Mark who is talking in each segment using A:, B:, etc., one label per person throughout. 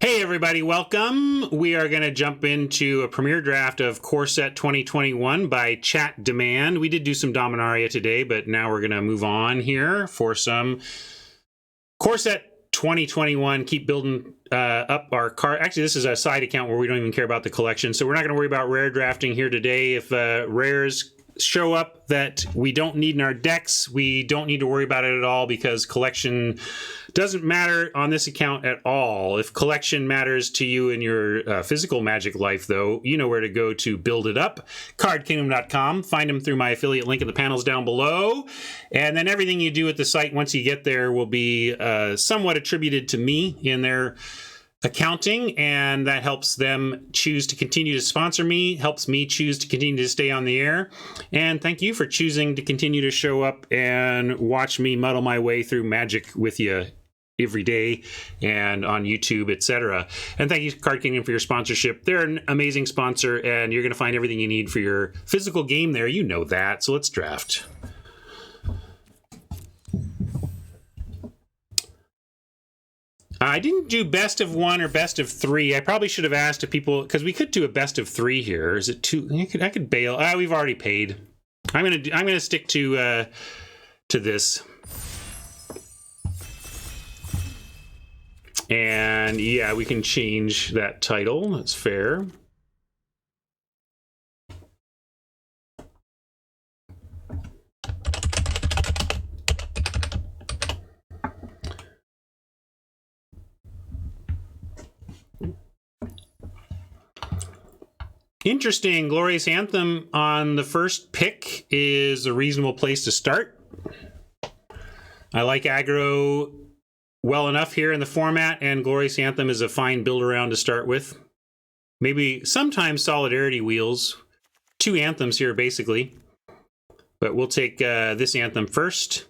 A: Hey everybody, welcome. We are going to jump into a premiere draft of Core Set 2021 by Chat Demand. We did do some Dominaria today, but now we're going to move on here for some Core Set 2021. Keep building up our card. Actually, this is a side account where we don't even care about the collection, so we're not going to worry about rare drafting here today. If rares show up that we don't need in our decks, we don't need to worry about it at all because collection doesn't matter on this account at all. If collection matters to you in your physical Magic life, though, you know where to go to build it up. CardKingdom.com. Find them through my affiliate link in the panels down below. And then everything you do at the site once you get there will be somewhat attributed to me in their accounting, and that helps them choose to continue to sponsor me, helps me choose to continue to stay on the air. And thank you for choosing to continue to show up and watch me muddle my way through Magic with you every day and on YouTube, etc. And thank you, Card Kingdom, for your sponsorship. They're an amazing sponsor, and you're going to find everything you need for your physical game there. You know that. So let's draft. I didn't do best of one or best of three. I probably should have asked if people, because we could do a best of three here. Is it two? I could bail. We've already paid. I'm gonna stick to this. And yeah, we can change that title. That's fair. Interesting. Glorious Anthem on the first pick is a reasonable place to start. I like aggro well enough here in the format, and Glorious Anthem is a fine build around to start with. Maybe sometimes Solidarity Wheels. Two anthems here, basically. But we'll take this anthem first.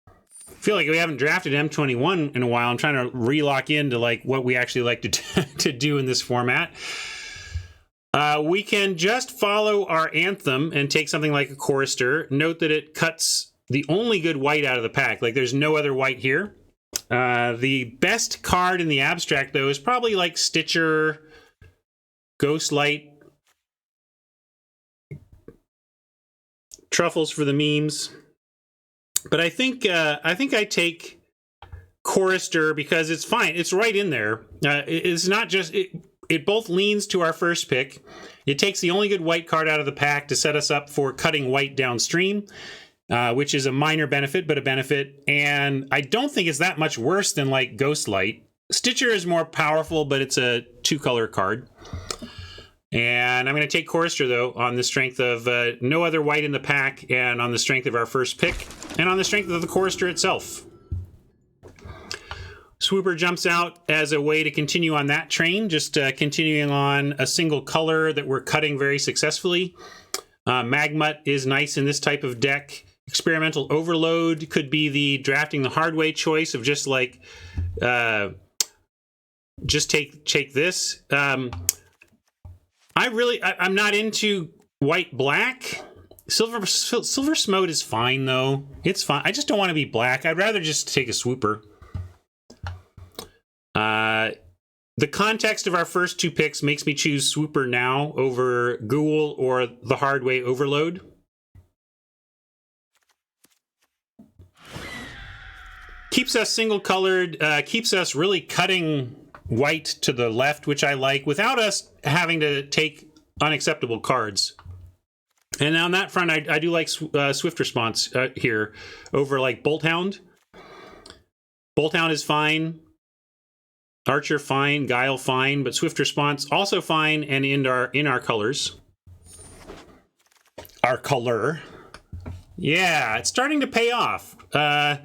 A: I feel like we haven't drafted M21 in a while. I'm trying to re-lock into like what we actually like to do in this format. We can just follow our anthem and take something like a Chorister. Note that it cuts the only good white out of the pack. Like, there's no other white here. The best card in the abstract, though, is probably like Stitcher, Ghostlight, Truffles for the memes. But I think I take Chorister because it's fine. It's right in there. It's not just... It both leans to our first pick. It takes the only good white card out of the pack to set us up for cutting white downstream, which is a minor benefit, but a benefit. And I don't think it's that much worse than like Ghostlight. Stitcher is more powerful, but it's a two-color card. And I'm going to take Chorister, though, on the strength of no other white in the pack, and on the strength of our first pick, and on the strength of the Chorister itself. Swooper jumps out as a way to continue on that train, just continuing on a single color that we're cutting very successfully. Magmut is nice in this type of deck. Experimental Overload could be the drafting the hard way choice of just like, just take this. I'm not into white-black. Silver Smote is fine, though. It's fine. I just don't want to be black. I'd rather just take a Swooper. The context of our first two picks makes me choose Swooper now over Ghoul or the hard way Overload. Keeps us single-colored, keeps us really cutting white to the left, which I like, without us having to take unacceptable cards. And on that front, I do like Swift Response here over like Bolt Hound. Bolt Hound is fine. Archer fine, Guile fine, but Swift Response also fine, and in our colors. Our color. Yeah, it's starting to pay off. The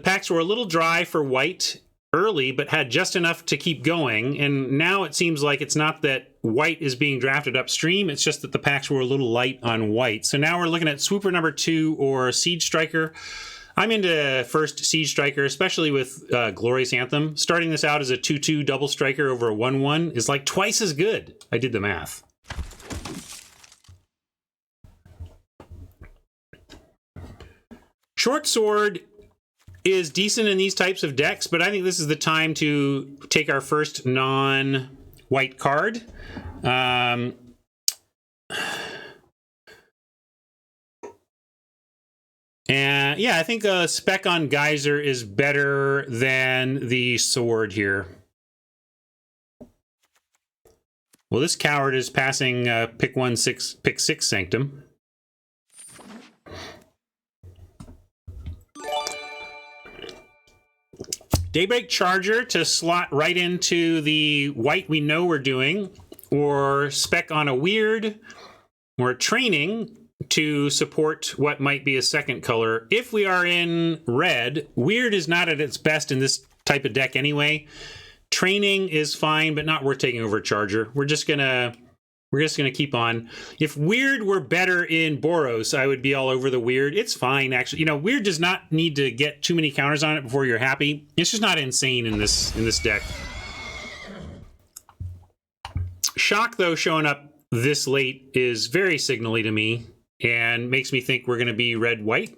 A: packs were a little dry for white early, but had just enough to keep going, and now it seems like it's not that white is being drafted upstream, it's just that the packs were a little light on white. So now we're looking at Swooper number 2 or Siege Striker. I'm into first Siege Striker, especially with Glorious Anthem. Starting this out as a 2-2 double striker over a 1-1 is like twice as good. I did the math. Short Sword is decent in these types of decks, but I think this is the time to take our first non-white card. And yeah, I think a spec on Geyser is better than the sword here. Well, this coward is passing pick 6 Sanctum. Daybreak Charger to slot right into the white we know we're doing, or spec on a weird, or training to support what might be a second color. If we are in red, weird is not at its best in this type of deck anyway. Training is fine, but not worth taking over Charger. We're just gonna keep on. If weird were better in Boros, I would be all over the weird. It's fine, actually. You know, weird does not need to get too many counters on it before you're happy. It's just not insane in this deck. Shock, though, showing up this late is very signally to me and makes me think we're going to be red-white.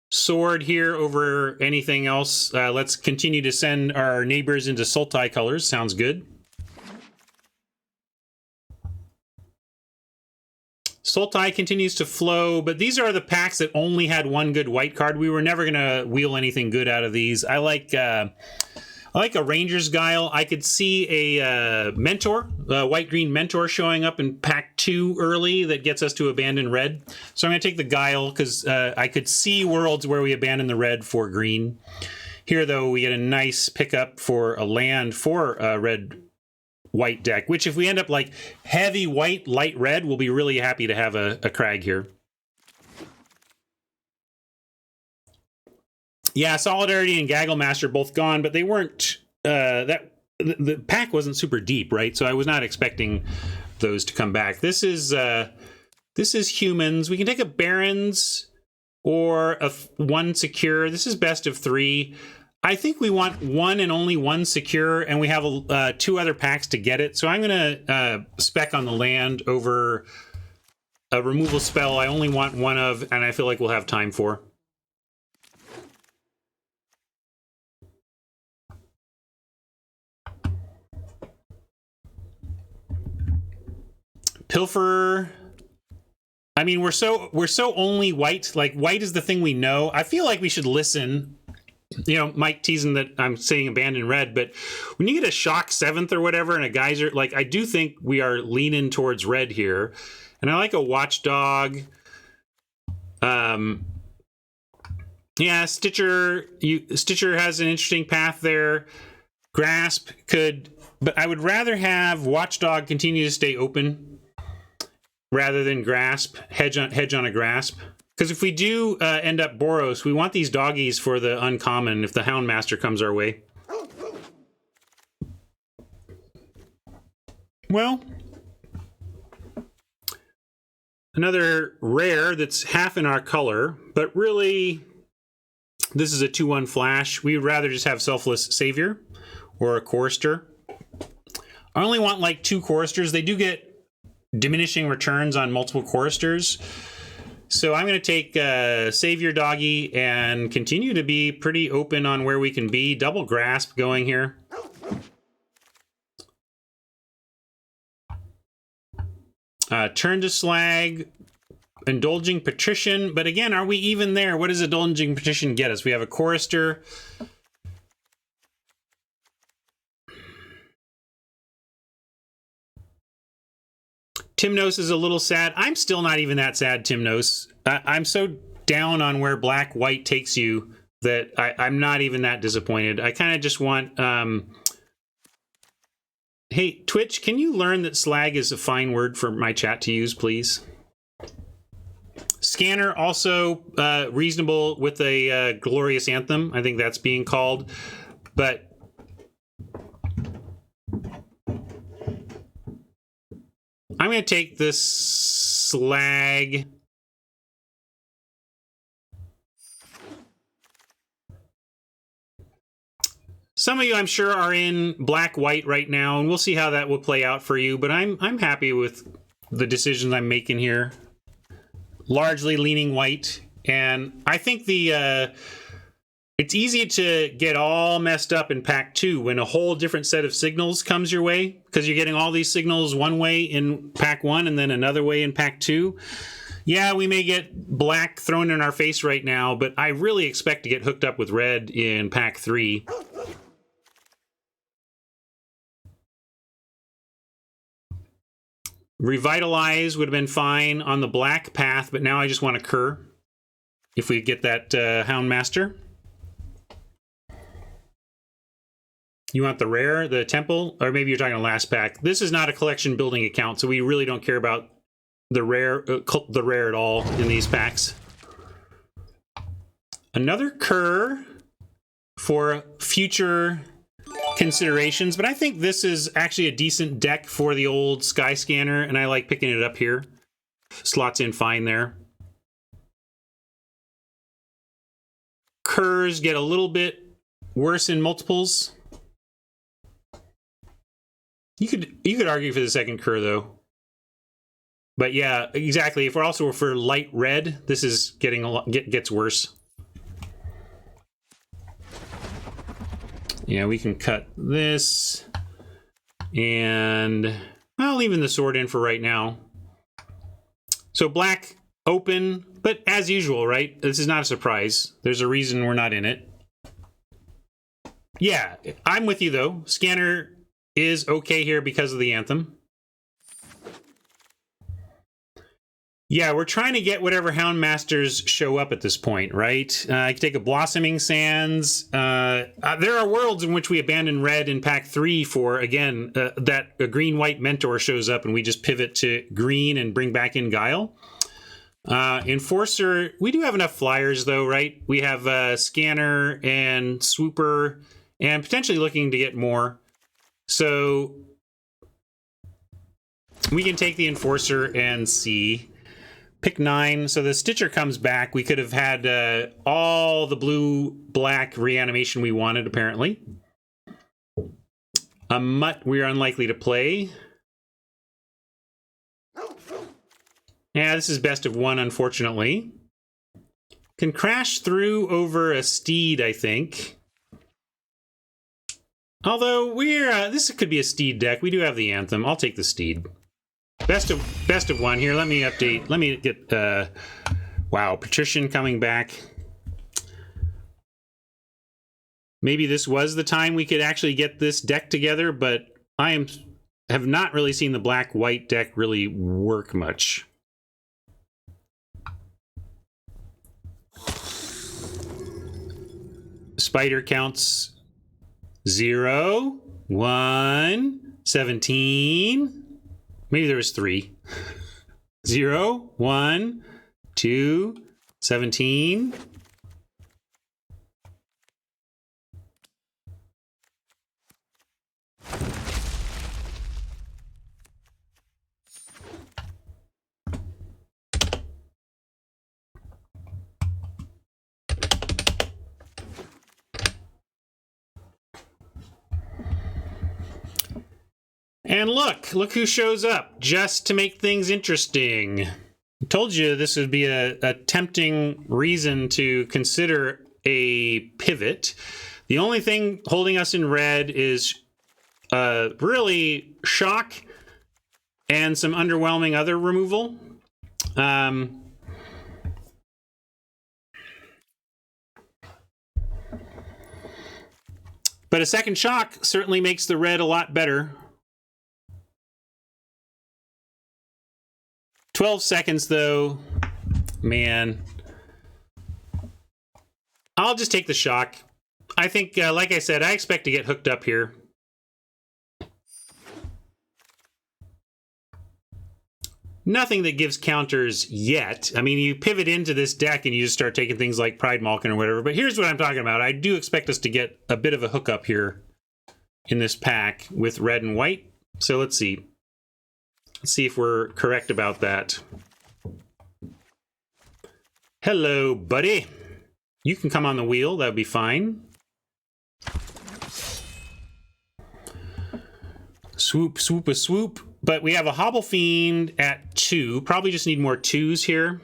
A: Sword here over anything else. Let's continue to send our neighbors into Sultai colors. Sounds good. Sultai continues to flow, but these are the packs that only had one good white card. We were never going to wheel anything good out of these. I like a Ranger's Guile. I could see a Mentor, a white-green Mentor showing up in pack 2 early that gets us to abandon red. So I'm going to take the Guile because I could see worlds where we abandon the red for green. Here, though, we get a nice pickup for a land for a red-white deck, which if we end up like heavy white, light red, we'll be really happy to have a Crag here. Yeah, Solidarity and Gaggle Master both gone, but they weren't. The pack wasn't super deep, right? So I was not expecting those to come back. This is humans. We can take a Barons or a 1 secure. This is best of 3. I think we want 1 and only 1 secure, and we have 2 other packs to get it. So I'm going to spec on the land over a removal spell I only want 1 of, and I feel like we'll have time for. Pilfer. I mean, we're so only white. Like, white is the thing we know. I feel like we should listen. You know, Mike teasing that I'm saying abandon red, but when you get a Shock 7th or whatever and a Geyser, like, I do think we are leaning towards red here. And I like a Watchdog. Yeah, Stitcher has an interesting path there. Grasp could, but I would rather have Watchdog continue to stay open rather than Grasp, hedge on a Grasp. Because if we do end up Boros, we want these doggies for the uncommon if the Houndmaster comes our way. Well, another rare that's half in our color, but really this is a 2/1 flash. We would rather just have Selfless Savior or a Chorister. I only want like 2 Choristers. They do get diminishing returns on multiple Choristers. So I'm going to take Savior Doggy and continue to be pretty open on where we can be. Double Grasp going here. Turn to Slag. Indulging Patrician. But again, are we even there? What does Indulging Patrician get us? We have a Chorister. Timnos is a little sad. I'm still not even that sad, Timnos. I'm so down on where black-white takes you that I'm not even that disappointed. I kind of just want... Hey, Twitch, can you learn that slag is a fine word for my chat to use, please? Scanner, also reasonable with a Glorious Anthem. I think that's being called. But... I'm going to take this slag. Some of you, I'm sure, are in black-white right now, and we'll see how that will play out for you. But I'm happy with the decisions I'm making here. largely leaning white. And I think it's easy to get all messed up in pack 2 when a whole different set of signals comes your way, because you're getting all these signals one way in pack 1 and then another way in pack 2. Yeah, we may get black thrown in our face right now, but I really expect to get hooked up with red in pack 3. Revitalize would have been fine on the black path, but now I just want a cur if we get that Houndmaster. You want the rare, the temple, or maybe you're talking last pack. This is not a collection building account, so we really don't care about the rare at all in these packs. Another cur for future considerations, but I think this is actually a decent deck for the old Sky Scanner, and I like picking it up here. Slots in fine there. Curs get a little bit worse in multiples. You could argue for the second cur though. But yeah, exactly. If we're also for light red, this is getting gets worse. Yeah, we can cut this, and I'll leave the sword in for right now. So black open, but as usual, right? This is not a surprise. There's a reason we're not in it. Yeah, I'm with you though. Scanner is okay here because of the anthem. Yeah, we're trying to get whatever Houndmasters show up at this point, right? I could take a Blossoming Sands. There are worlds in which we abandon red in pack 3 for, again, that a green-white mentor shows up and we just pivot to green and bring back in Guile. Enforcer, we do have enough flyers though, right? We have Scanner and Swooper and potentially looking to get more. So we can take the Enforcer and see. Pick 9. So the Stitcher comes back. We could have had all the blue-black reanimation we wanted, apparently. A Mutt we're unlikely to play. Yeah, this is best of 1, unfortunately. Can crash through over a Steed, I think. Although we're this could be a Steed deck. We do have the Anthem. I'll take the Steed. Best of 1 here. Let me update. Let me get wow, Patrician coming back. Maybe this was the time we could actually get this deck together, but have not really seen the black-white deck really work much. Spider counts 0, 1, 17. Maybe there was 3. 0, 1, 2, 17. And look who shows up, just to make things interesting. I told you this would be a tempting reason to consider a pivot. The only thing holding us in red is really shock and some underwhelming other removal. But a second shock certainly makes the red a lot better. 12 seconds, though. Man. I'll just take the shock. I think, like I said, I expect to get hooked up here. Nothing that gives counters yet. I mean, you pivot into this deck and you just start taking things like Pride Malkin or whatever. But here's what I'm talking about. I do expect us to get a bit of a hookup here in this pack with red and white. So let's see. Let's see if we're correct about that. Hello, buddy. You can come on the wheel. That would be fine. Swoop, swoop, a swoop. But we have a Hobble Fiend at 2. Probably just need more 2s here.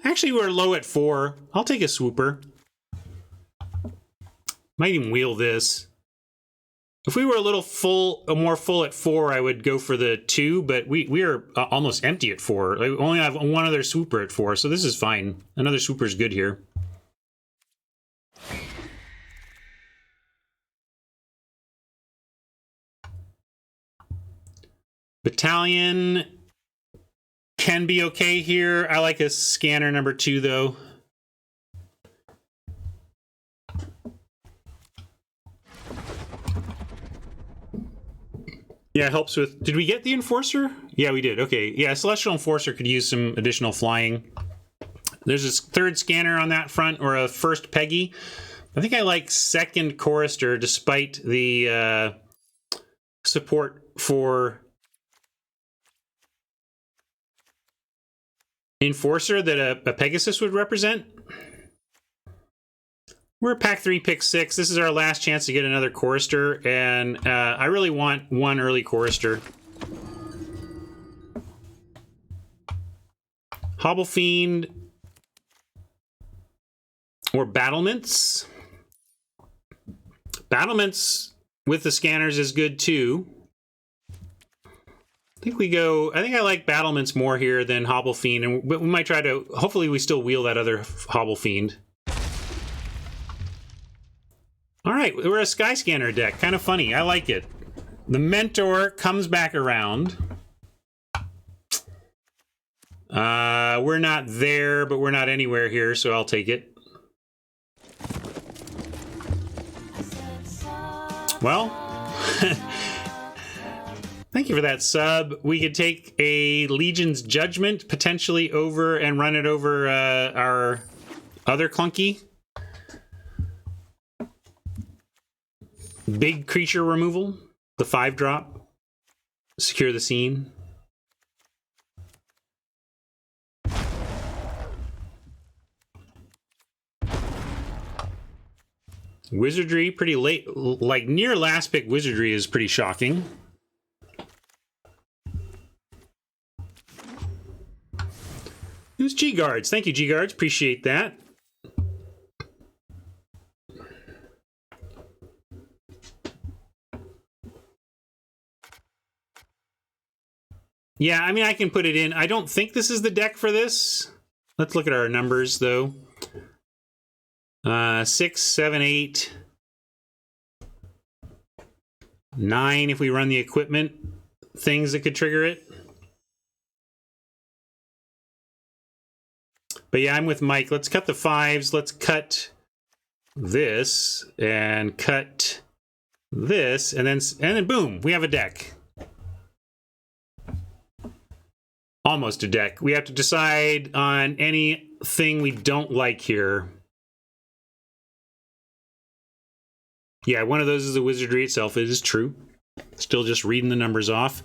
A: Actually, we're low at 4. I'll take a swooper. Might even wheel this. If we were a little more full at 4, I would go for the 2, but we are almost empty at 4. I only have one other swooper at 4, so this is fine. Another swooper is good here. Battalion can be okay here. I like a scanner number 2, though. Yeah, it helps with... Did we get the Enforcer? Yeah, we did. Okay. Yeah, Celestial Enforcer could use some additional flying. There's a 3rd scanner on that front, or a 1st Peggy. I think I like 2nd Chorister, despite the support for Enforcer that a Pegasus would represent. We're pack 3, pick 6. This is our last chance to get another Chorister, and I really want one early Chorister. Hobble Fiend or Battlements. Battlements with the scanners is good too. I think I like Battlements more here than Hobble Fiend, and we might try to, hopefully we still wheel that other Hobble Fiend. All right, we're a Sky Scanner deck. Kind of funny. I like it. The Mentor comes back around. We're not there, but we're not anywhere here, so I'll take it. Well, thank you for that sub. We could take a Legion's Judgment potentially over and run it over our other clunky. Big creature removal, the 5-drop, secure the scene. Wizardry, pretty late, like near last pick Wizardry is pretty shocking. It was G-Guards. Thank you, G-Guards. Appreciate that. Yeah, I mean, I can put it in. I don't think this is the deck for this. Let's look at our numbers, though. 6, 7, 8, 9 if we run the equipment things that could trigger it. But yeah, I'm with Mike. Let's cut the 5s. Let's cut this and cut this, and then boom, we have a deck. Almost a deck. We have to decide on anything we don't like here. Yeah, one of those is the Wizardry itself. It is true. Still just reading the numbers off.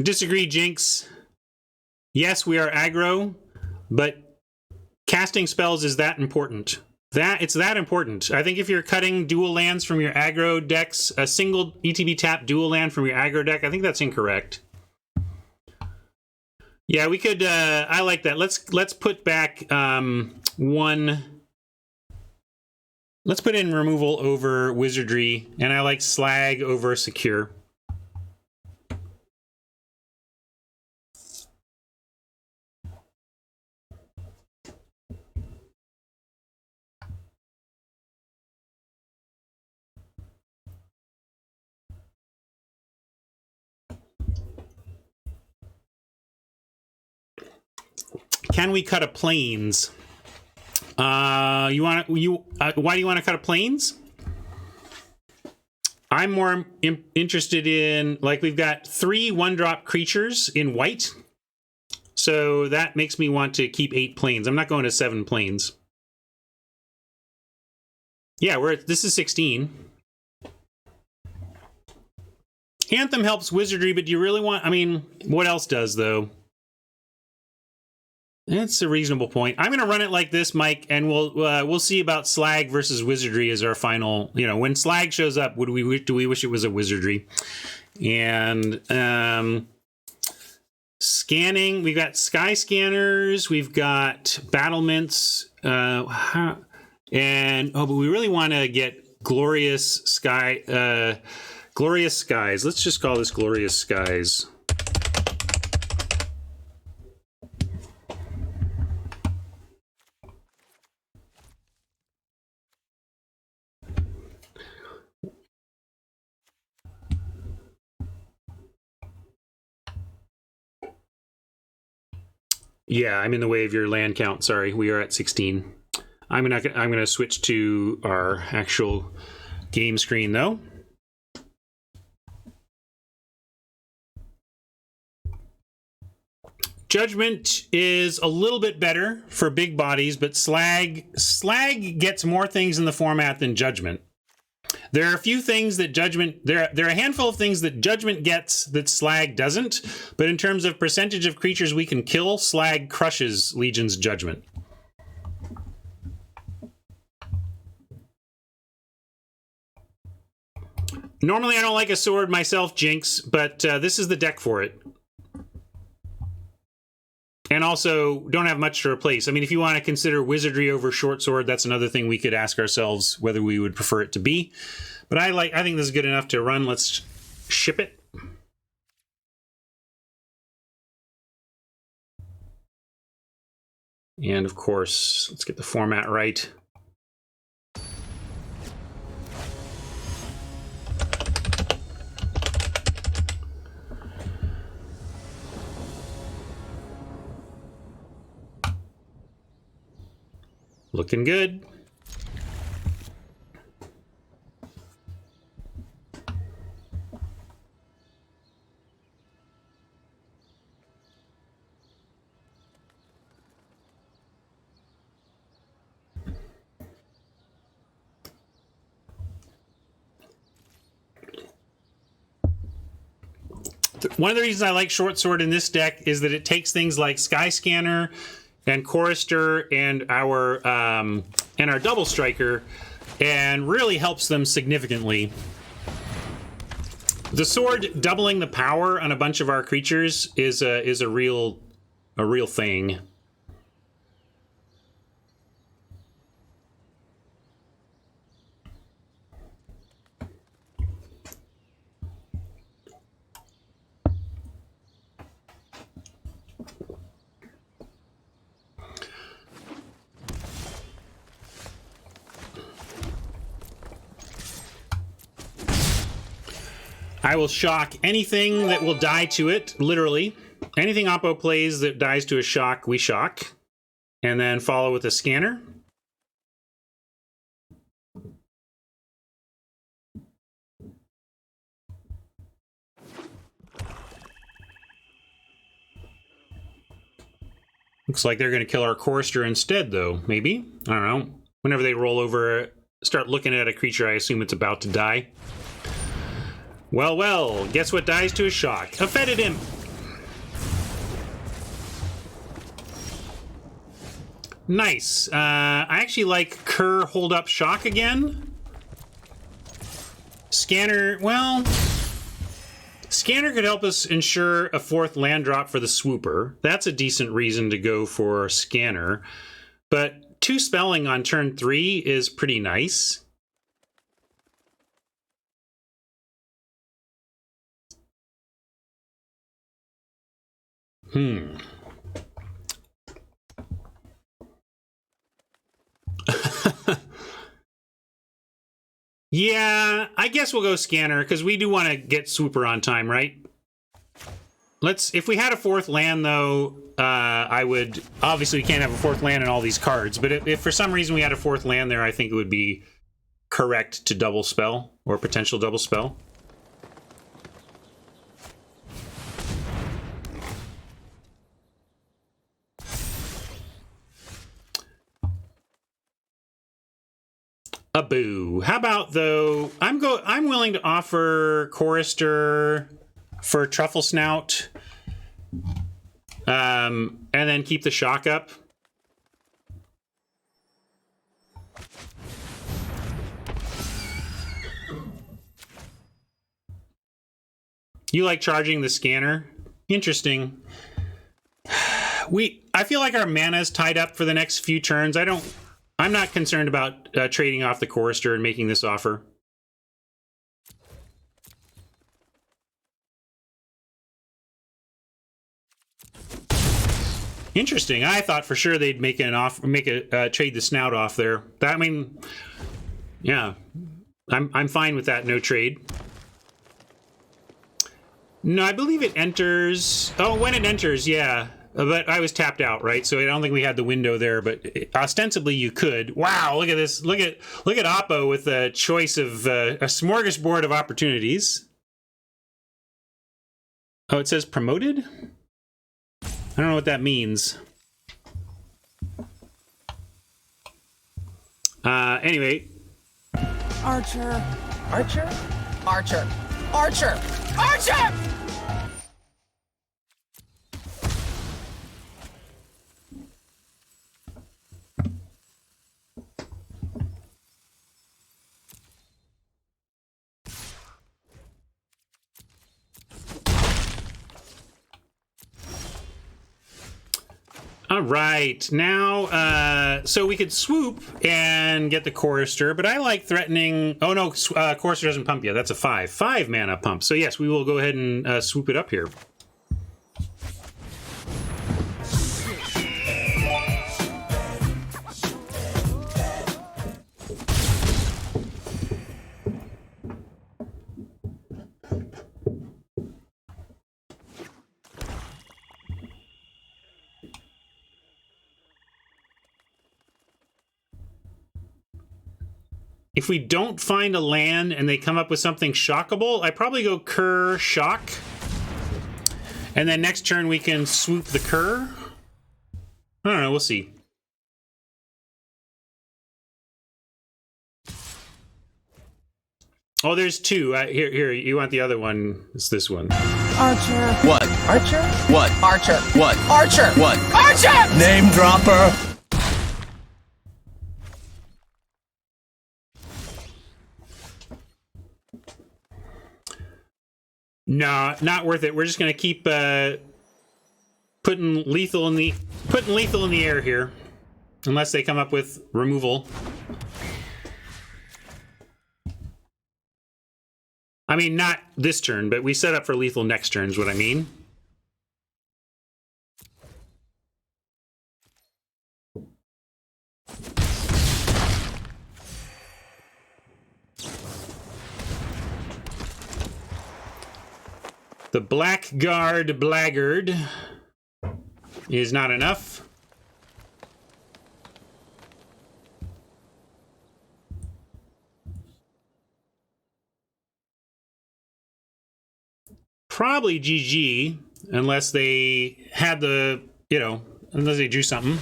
A: Disagree, Jinx. Yes, we are aggro, but casting spells is that important. It's that important. I think if you're cutting dual lands from your aggro decks, a single ETB tap dual land from your aggro deck, I think that's incorrect. Yeah, we could. I like that. Let's put back one. Let's put in removal over Wizardry, and I like Slag over Secure. Can we cut a plains? Why do you want to cut a plains? I'm more interested in, like, we've got 3 1-drop creatures in white. So that makes me want to keep 8 plains. I'm not going to 7 plains. Yeah, this is 16. Anthem helps Wizardry, but do you really want, I mean, what else does, though? It's a reasonable point. I'm going to run it like this, Mike, and we'll see about slag versus wizardry as our final. You know, when slag shows up, do we wish it was a wizardry? And scanning, we've got sky scanners, we've got battlements, but we really want to get glorious skies. Let's just call this glorious skies. Yeah, I'm in the way of your land count. Sorry, we are at 16. I'm gonna switch to our actual game screen though. Judgment is a little bit better for big bodies, but slag gets more things in the format than judgment. There are a few things that judgment, there are a handful of things that judgment gets that slag doesn't, but in terms of percentage of creatures we can kill, slag crushes Legion's judgment. Normally I don't like a sword myself, Jinx, but this is the deck for it. And also, don't have much to replace. I mean, if you want to consider wizardry over short sword, that's another thing we could ask ourselves whether we would prefer it to be. But I think this is good enough to run. Let's ship it. And of course, let's get the format right. Looking good. One of the reasons I like short sword in this deck is that it takes things like Sky Scanner and Chorister and our double striker and really helps them significantly. The sword doubling the power on a bunch of our creatures is a real thing. I will shock anything that will die to it, literally. Anything Oppo plays that dies to a shock, we shock. And then follow with a scanner. Looks like they're going to kill our Chorister instead, though. Maybe? I don't know. Whenever they roll over, start looking at a creature, I assume it's about to die. Well, well, guess what dies to a shock? A fetid imp. Nice. I actually like Kerr hold up shock again. Scanner, well, Scanner could help us ensure a 4th land drop for the Swooper. That's a decent reason to go for Scanner. But 2 spelling on turn 3 is pretty nice. Yeah, I guess we'll go Scanner, because we do want to get Swooper on time, right? If we had a 4th land, though, I would... Obviously, we can't have a 4th land in all these cards, but if for some reason we had a 4th land there, I think it would be correct to double spell, or potential double spell. A boo. How about, though, I'm willing to offer Chorister for Truffle Snout. And then keep the shock up. You like charging the scanner? Interesting. I feel like our mana is tied up for the next few turns. I'm not concerned about trading off the Chorister and making this offer. Interesting. I thought for sure they'd make a trade the snout off there. I mean, yeah, I'm fine with that. No trade. No, I believe it enters. Oh, when it enters, yeah. But I was tapped out, right? So I don't think we had the window there. But ostensibly, you could. Wow! Look at this. Look at Oppo with a choice of a smorgasbord of opportunities. Oh, it says promoted. I don't know what that means. Anyway.
B: Archer. Archer? Archer. Archer! Archer!
A: All right, now, so we could swoop and get the Chorister, but I like threatening. Oh no, Chorister doesn't pump yet. That's a 5 mana pump. So yes, we will go ahead and swoop it up here. If we don't find a land and they come up with something shockable, I probably go Cur Shock. And then next turn we can swoop the Cur. I don't know, we'll see. Oh, there's two. Here, you want the other one. It's this one.
B: Archer.
C: What?
B: Archer?
C: What?
B: Archer.
C: What?
B: Archer.
C: What?
B: Archer!
C: Name dropper.
A: No, not worth it. We're just gonna keep putting lethal in the air here, unless they come up with removal. I mean, not this turn, but we set up for lethal next turn is what I mean. The Blackguard Blackguard is not enough. Probably GG, unless they had the, unless they drew something.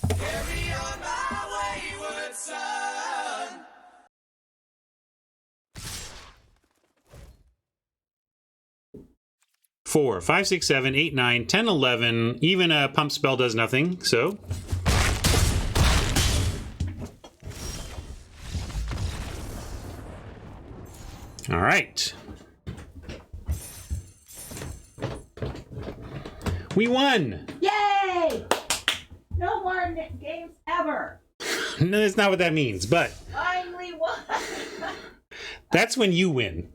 D: Carry on my wayward son.
A: 4, 5, 6, 7, 8, 9, 10, 11. Even a pump spell does nothing, so. All right. We won!
E: Yay! No more games ever.
A: No, that's not what that means, but
E: Finally won.
A: that's when you win.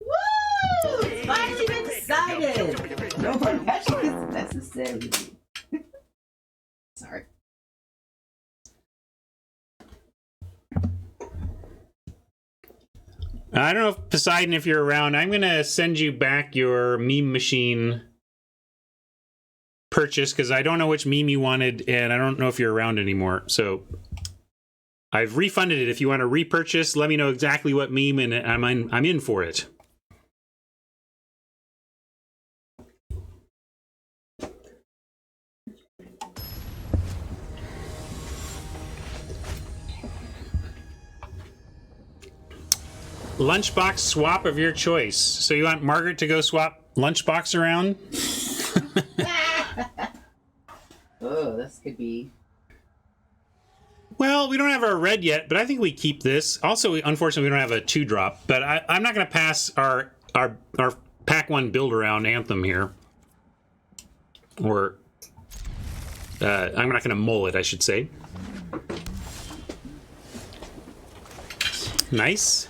E: Woo! It's finally been decided. No more matching is necessary. Sorry.
A: I don't know if Poseidon, if you're around, I'm gonna send you back your meme machine purchase because I don't know which meme you wanted, and I don't know if you're around anymore. So I've refunded it. If you want to repurchase, let me know exactly what meme, and I'm in for it. lunchbox swap of your choice. So you want Margaret to go swap lunchbox around?
E: Oh, this could be...
A: Well, we don't have our red yet, but I think we keep this. Also, unfortunately, we don't have a 2-drop, but I'm not going to pass our Pack 1 build-around Anthem here. Or, I'm not going to mull it, I should say. Nice.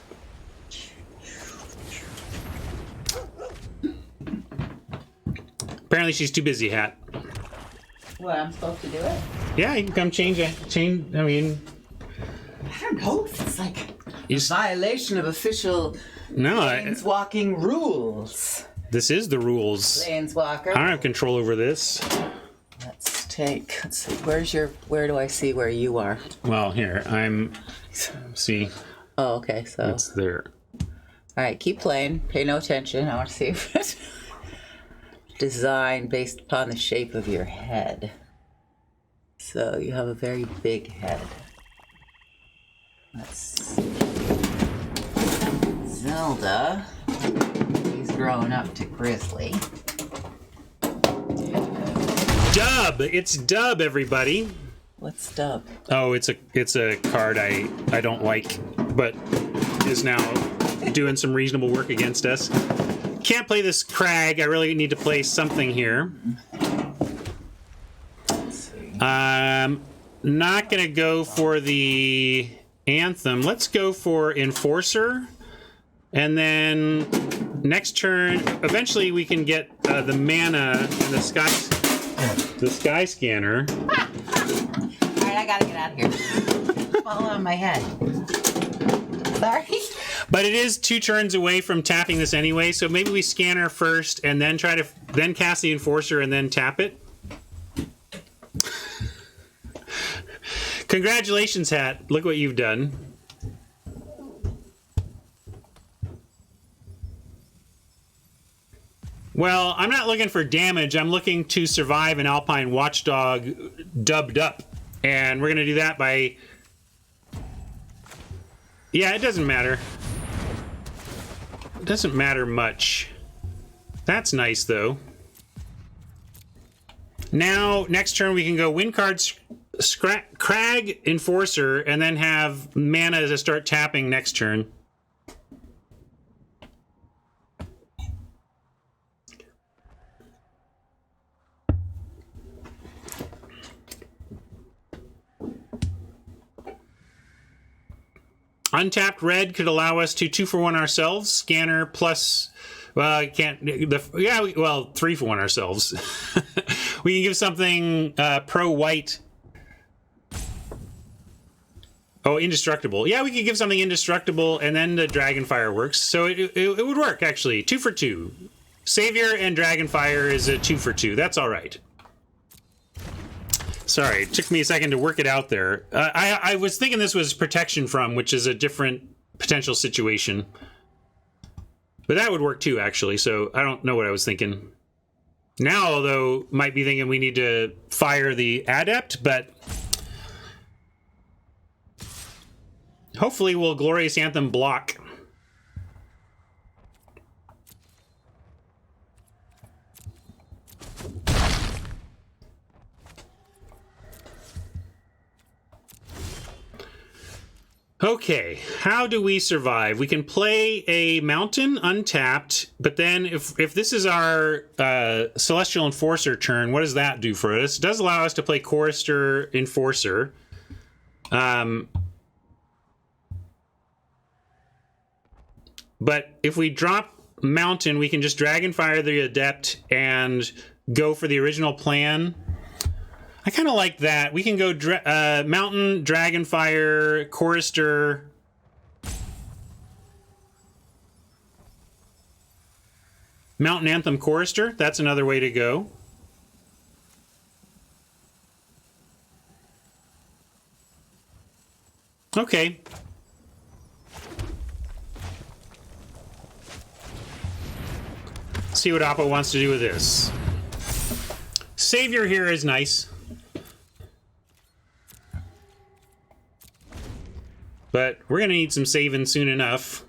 A: Apparently she's too busy, Hat.
E: What, I'm supposed to do it?
A: Yeah, you can come change, I mean...
E: I don't know. It's like
A: You
E: a
A: s-
E: violation of official
A: No,
E: planeswalking rules.
A: this is the rules.
E: Planeswalker.
A: I don't have control over this.
E: Let's see. Where do I see where you are?
A: Well, here, see,
E: Oh, okay. So,
A: it's there.
E: all right, keep playing. Pay no attention. I want to see if it's design based upon the shape of your head. So you have a very big head. Let's see. Zelda. He's growing up to Grizzly.
A: Dub! It's Dub, everybody.
E: What's Dub?
A: Oh, it's a card I don't like, but is now doing some reasonable work against us. Can't play this Crag. I really need to play something here.
E: Let's see.
A: Not gonna go for the Anthem. Let's go for Enforcer, and then next turn, eventually we can get the mana and the sky scanner.
E: Alright, I gotta get out of here. Fall on my head. Sorry.
A: But it is 2 turns away from tapping this anyway, so maybe we scanner first and then then cast the Enforcer and then tap it. Congratulations, Hat. Look what you've done. Well, I'm not looking for damage. I'm looking to survive an Alpine Watchdog dubbed up. And we're going to do that by... Yeah, it doesn't matter. It doesn't matter much. That's nice, though. Now, next turn we can go win cards, Crag, Enforcer, and then have mana to start tapping next turn. Untapped red could allow us to 2-for-1 ourselves. Scanner plus, well, I can't. 3-for-1 ourselves. We can give something pro white. Oh, indestructible. Yeah, we could give something indestructible, and then the dragon fireworks. So it would work actually. 2-for-2. Savior and Dragonfire is a 2-for-2. That's all right. Sorry, it took me a second to work it out there. I was thinking this was protection from, which is a different potential situation. But that would work too, actually, so I don't know what I was thinking. Now, though, might be thinking we need to fire the Adept, but... hopefully we'll Glorious Anthem block. Okay, how do we survive? We can play a mountain untapped, but then if this is our Celestial Enforcer turn, what does that do for us? It does allow us to play Chorister Enforcer. But if we drop mountain, we can just Dragonfire the Adept and go for the original plan. I kind of like that. We can go Mountain, Dragonfire, Chorister. Mountain Anthem Chorister. That's another way to go. Okay. See what Oppo wants to do with this. Savior here is nice. But we're going to need some saving soon enough.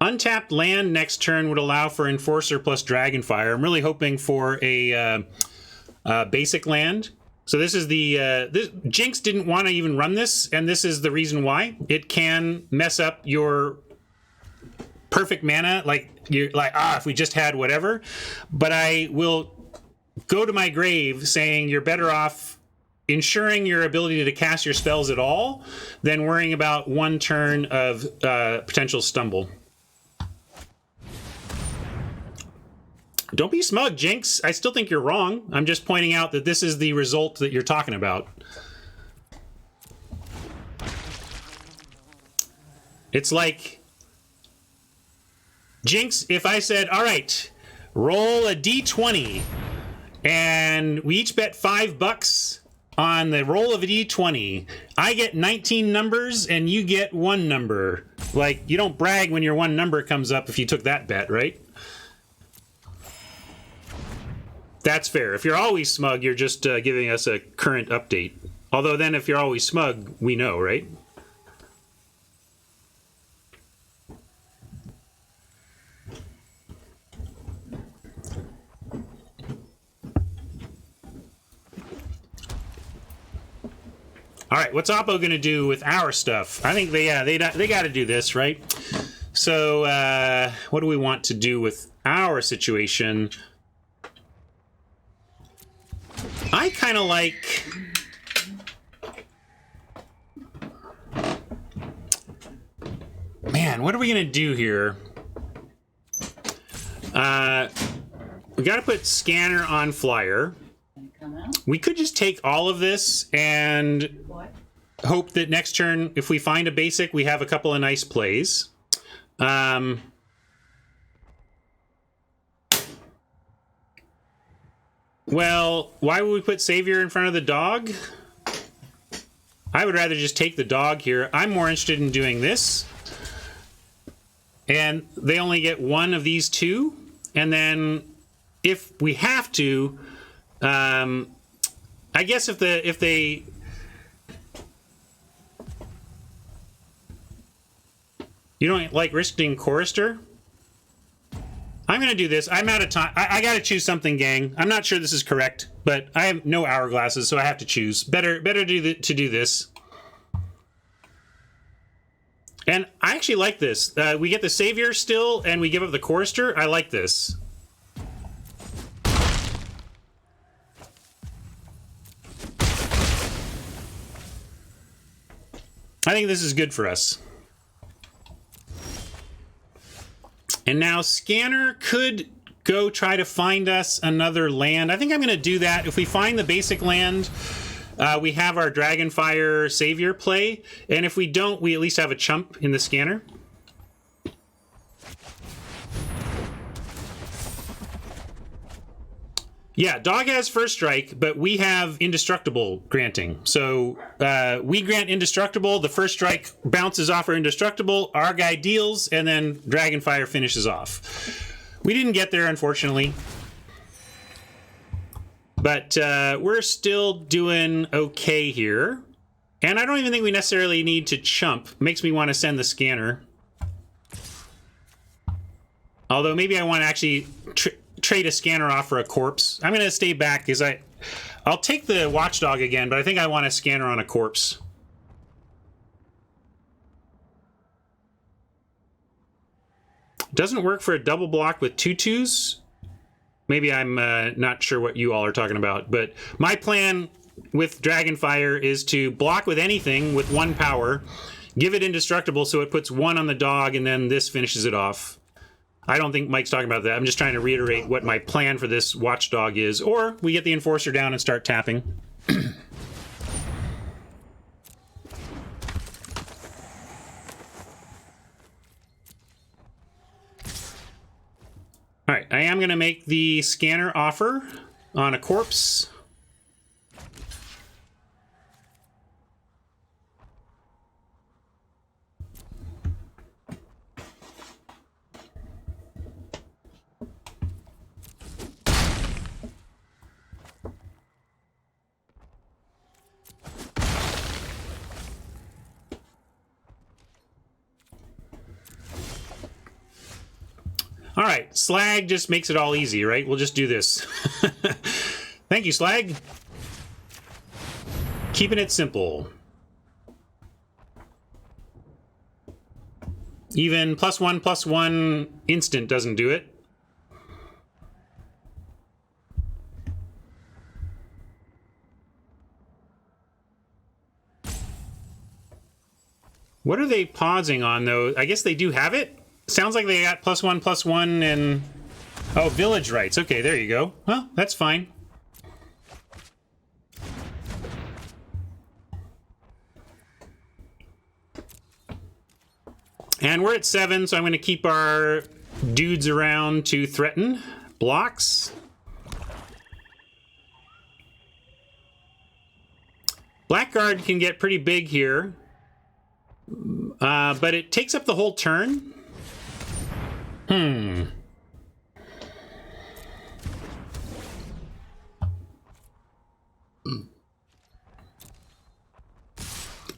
A: Untapped land next turn would allow for Enforcer plus Dragonfire. I'm really hoping for a basic land. So this is the Jinx didn't want to even run this, and this is the reason why. It can mess up your perfect mana, like you're like, if we just had whatever. But I will go to my grave saying you're better off ensuring your ability to cast your spells at all than worrying about one turn of potential stumble. Don't be smug, Jinx. I still think you're wrong. I'm just pointing out that this is the result that you're talking about. It's like, Jinx, if I said, all right, roll a d20, and we each bet $5 on the roll of a d20, I get 19 numbers and you get one number. Like, you don't brag when your one number comes up if you took that bet, right? That's fair. If you're always smug, you're just giving us a current update. Although then if you're always smug, we know, right? All right, what's Oppo going to do with our stuff? I think they got to do this, right? So what do we want to do with our situation? I kind of like... Man, what are we going to do here? We got to put scanner on flyer. We could just take all of this and hope that next turn, if we find a basic, we have a couple of nice plays. Well, why would we put Savior in front of the dog? I would rather just take the dog here. I'm more interested in doing this. And they only get one of these two. And then if we have to, I guess if they you don't like risking Chorister? I'm going to do this. I'm out of time. I got to choose something, gang. I'm not sure this is correct, but I have no hourglasses, so I have to choose. Better to do this. And I actually like this. We get the Savior still, and we give up the Chorister. I like this. I think this is good for us. And now Scanner could go try to find us another land. I think I'm going to do that. If we find the basic land, we have our Dragonfire Savior play. And if we don't, we at least have a chump in the Scanner. Yeah, dog has first strike, but we have indestructible granting. So we grant indestructible, the first strike bounces off our indestructible, our guy deals, and then Dragonfire finishes off. We didn't get there, unfortunately. But we're still doing okay here. And I don't even think we necessarily need to chump. Makes me want to send the Scanner. Although maybe I want to actually trade a Scanner off for a corpse. I'm going to stay back because I'll take the Watchdog again, but I think I want a Scanner on a corpse. Doesn't work for a double block with 2/2s. Maybe I'm not sure what you all are talking about, but my plan with Dragonfire is to block with anything with 1 power, give it indestructible so it puts 1 on the dog, and then this finishes it off. I don't think Mike's talking about that. I'm just trying to reiterate what my plan for this Watchdog is. Or we get the Enforcer down and start tapping. All right, I am going to make the Scanner offer on a corpse. All right, slag just makes it all easy, right? We'll just do this. Thank you, slag. Keeping it simple. Even +1/+1 instant doesn't do it. What are they pausing on, though? I guess they do have it? Sounds like they got +1/+1 and... Oh, village rights. Okay, there you go. Well, that's fine. And we're at 7, so I'm going to keep our dudes around to threaten. Blocks. Blackguard can get pretty big here. But it takes up the whole turn.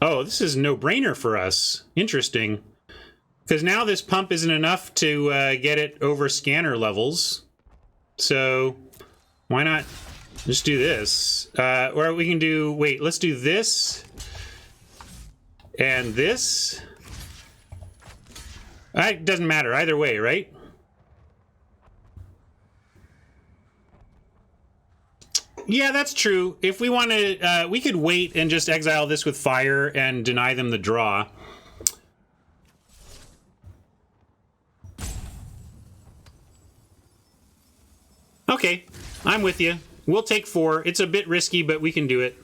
A: Oh, this is a no-brainer for us. Interesting. Because now this pump isn't enough to get it over scanner levels. So, why not just do this? Or we can do... Wait, let's do this. And this. It doesn't matter either way, right? Yeah, that's true. If we wanted, we could wait and just exile this with fire and deny them the draw. Okay, I'm with you. We'll take 4. It's a bit risky, but we can do it.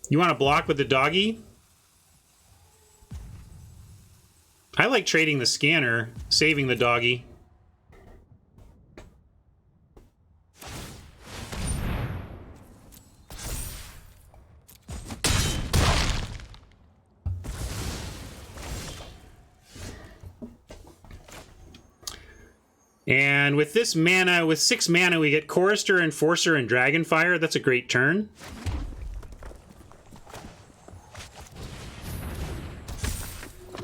A: You want to block with the doggy? I like trading the scanner, saving the doggy. And with this mana, with 6 mana, we get Chorister, Enforcer, and Dragonfire. That's a great turn.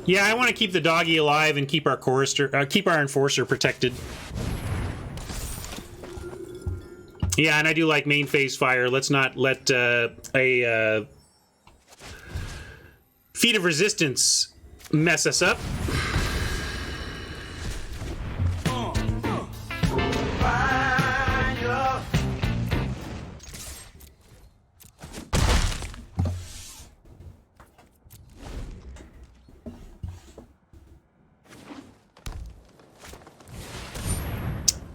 A: Yeah, I want to keep the doggy alive and keep our Chorister, keep our Enforcer protected. Yeah, and I do like main phase fire. Let's not let a Feat of Resistance mess us up.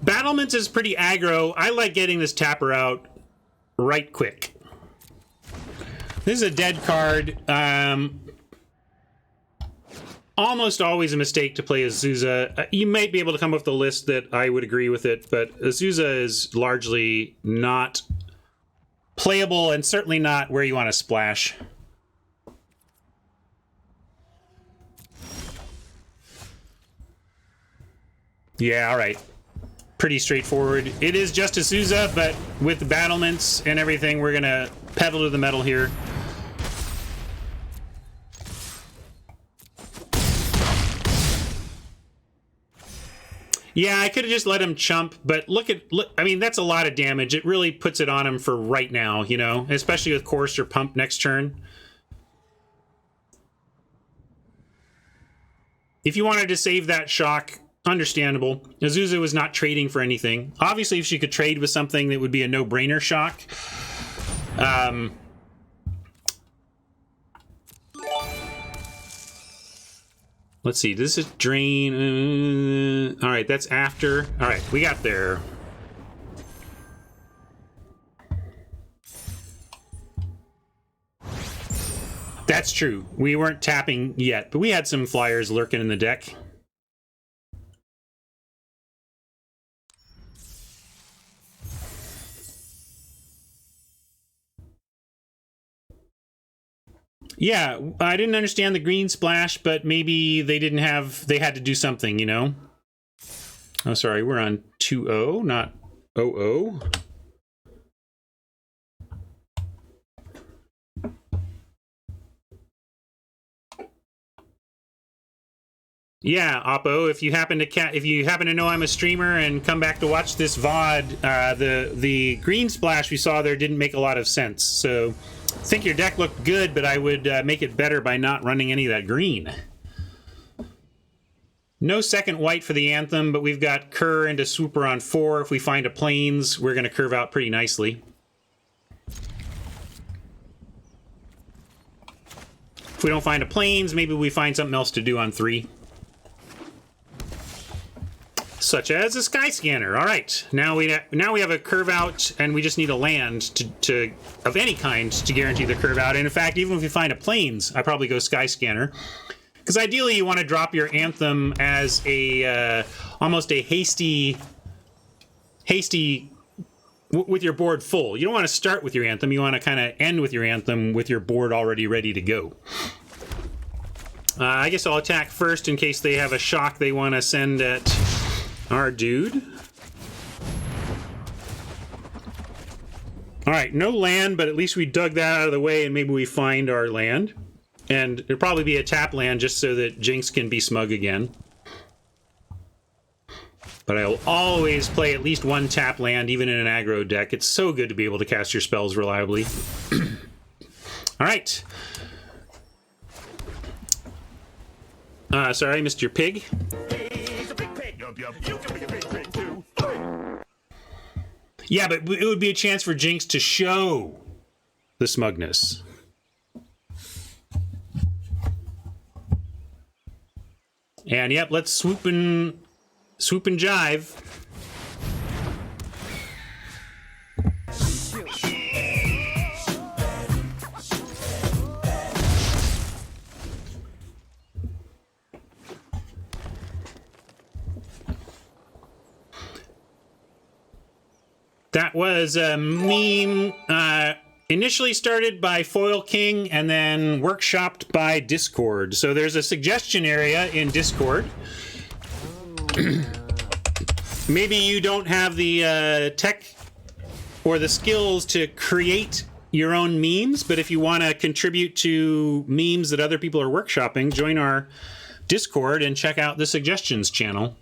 A: Battlements is pretty aggro. I like getting this tapper out right quick. This is a dead card. Almost always a mistake to play Azusa. You might be able to come up with a list that I would agree with it, but Azusa is largely not playable and certainly not where you want to splash. Yeah, all right. Pretty straightforward. It is just Azusa, but with the battlements and everything, we're gonna pedal to the metal here. Yeah, I could have just let him chump, but look, I mean, that's a lot of damage. It really puts it on him for right now, you know, especially with Chorister Pump next turn. If you wanted to save that shock, understandable. Azusa was not trading for anything. Obviously, if she could trade with something, that would be a no-brainer shock. Let's see. This is drain. All right, that's after. All right, we got there. That's true. We weren't tapping yet, but we had some flyers lurking in the deck. Yeah, I didn't understand the green splash, but maybe they didn't have... They had to do something, you know? Oh, sorry, we're on 2-0, not 0-0. Yeah, Oppo, if you happen to know I'm a streamer and come back to watch this VOD, the green splash we saw there didn't make a lot of sense. So I think your deck looked good, but I would make it better by not running any of that green. No second white for the Anthem, but we've got Kerr into Swooper on 4. If we find a Plains, we're going to curve out pretty nicely. If we don't find a Plains, maybe we find something else to do on 3. Such as a Sky Scanner. All right, now we have a curve out, and we just need a land to of any kind to guarantee the curve out. And in fact, even if we find a Plains, I probably go Sky Scanner, because ideally you want to drop your Anthem as a almost a hasty with your board full. You don't want to start with your Anthem. You want to kind of end with your Anthem with your board already ready to go. I guess I'll attack first in case they have a shock they want to send at our dude. All right, no land, but at least we dug that out of the way and maybe we find our land. And it'll probably be a tap land just so that Jinx can be smug again. But I will always play at least one tap land, even in an aggro deck. It's so good to be able to cast your spells reliably. All right. Sorry, Mr. Pig.
C: He's a big pig. You can be a big pig too.
A: Yeah, but it would be a chance for Jinx to show the smugness. And yep, let's swoop and jive. That was a meme initially started by Foil King and then workshopped by Discord. So there's a suggestion area in Discord. Maybe you don't have the tech or the skills to create your own memes, but if you want to contribute to memes that other people are workshopping, join our Discord and check out the suggestions channel.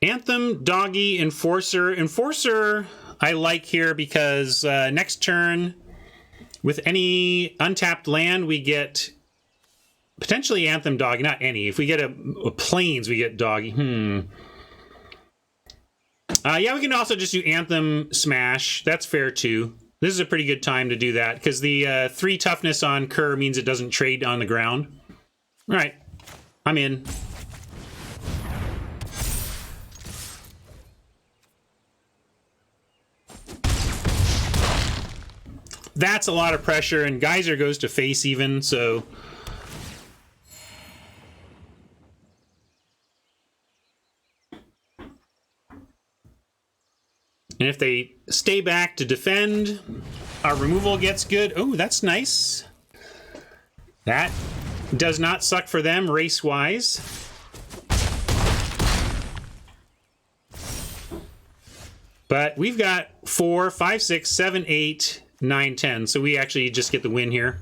A: Anthem, Doggy, Enforcer. Enforcer I like here because next turn, with any untapped land, we get potentially Anthem, Doggy. Not any. If we get a Plains, we get Doggy. Yeah, we can also just do Anthem, Smash. That's fair too. This is a pretty good time to do that because the 3 toughness on Kerr means it doesn't trade on the ground. All right, I'm in. That's a lot of pressure, and Geyser goes to face even, so... And if they stay back to defend, our removal gets good. Oh, that's nice. That does not suck for them race-wise. But we've got 4, 5, 6, 7, 8... 9, 10, so we actually just get the win here.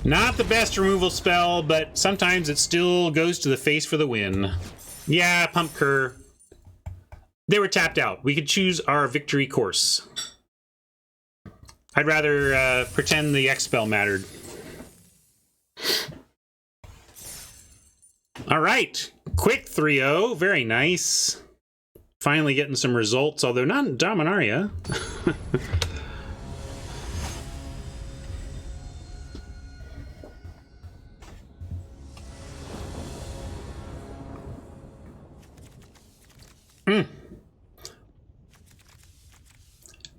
A: Not the best removal spell, but sometimes it still goes to the face for the win. Yeah, Pump Kerr. They were tapped out. We could choose our victory course. I'd rather pretend the X-Spell mattered. All right. Quick 3-0. Very nice. Finally getting some results, although not in Dominaria.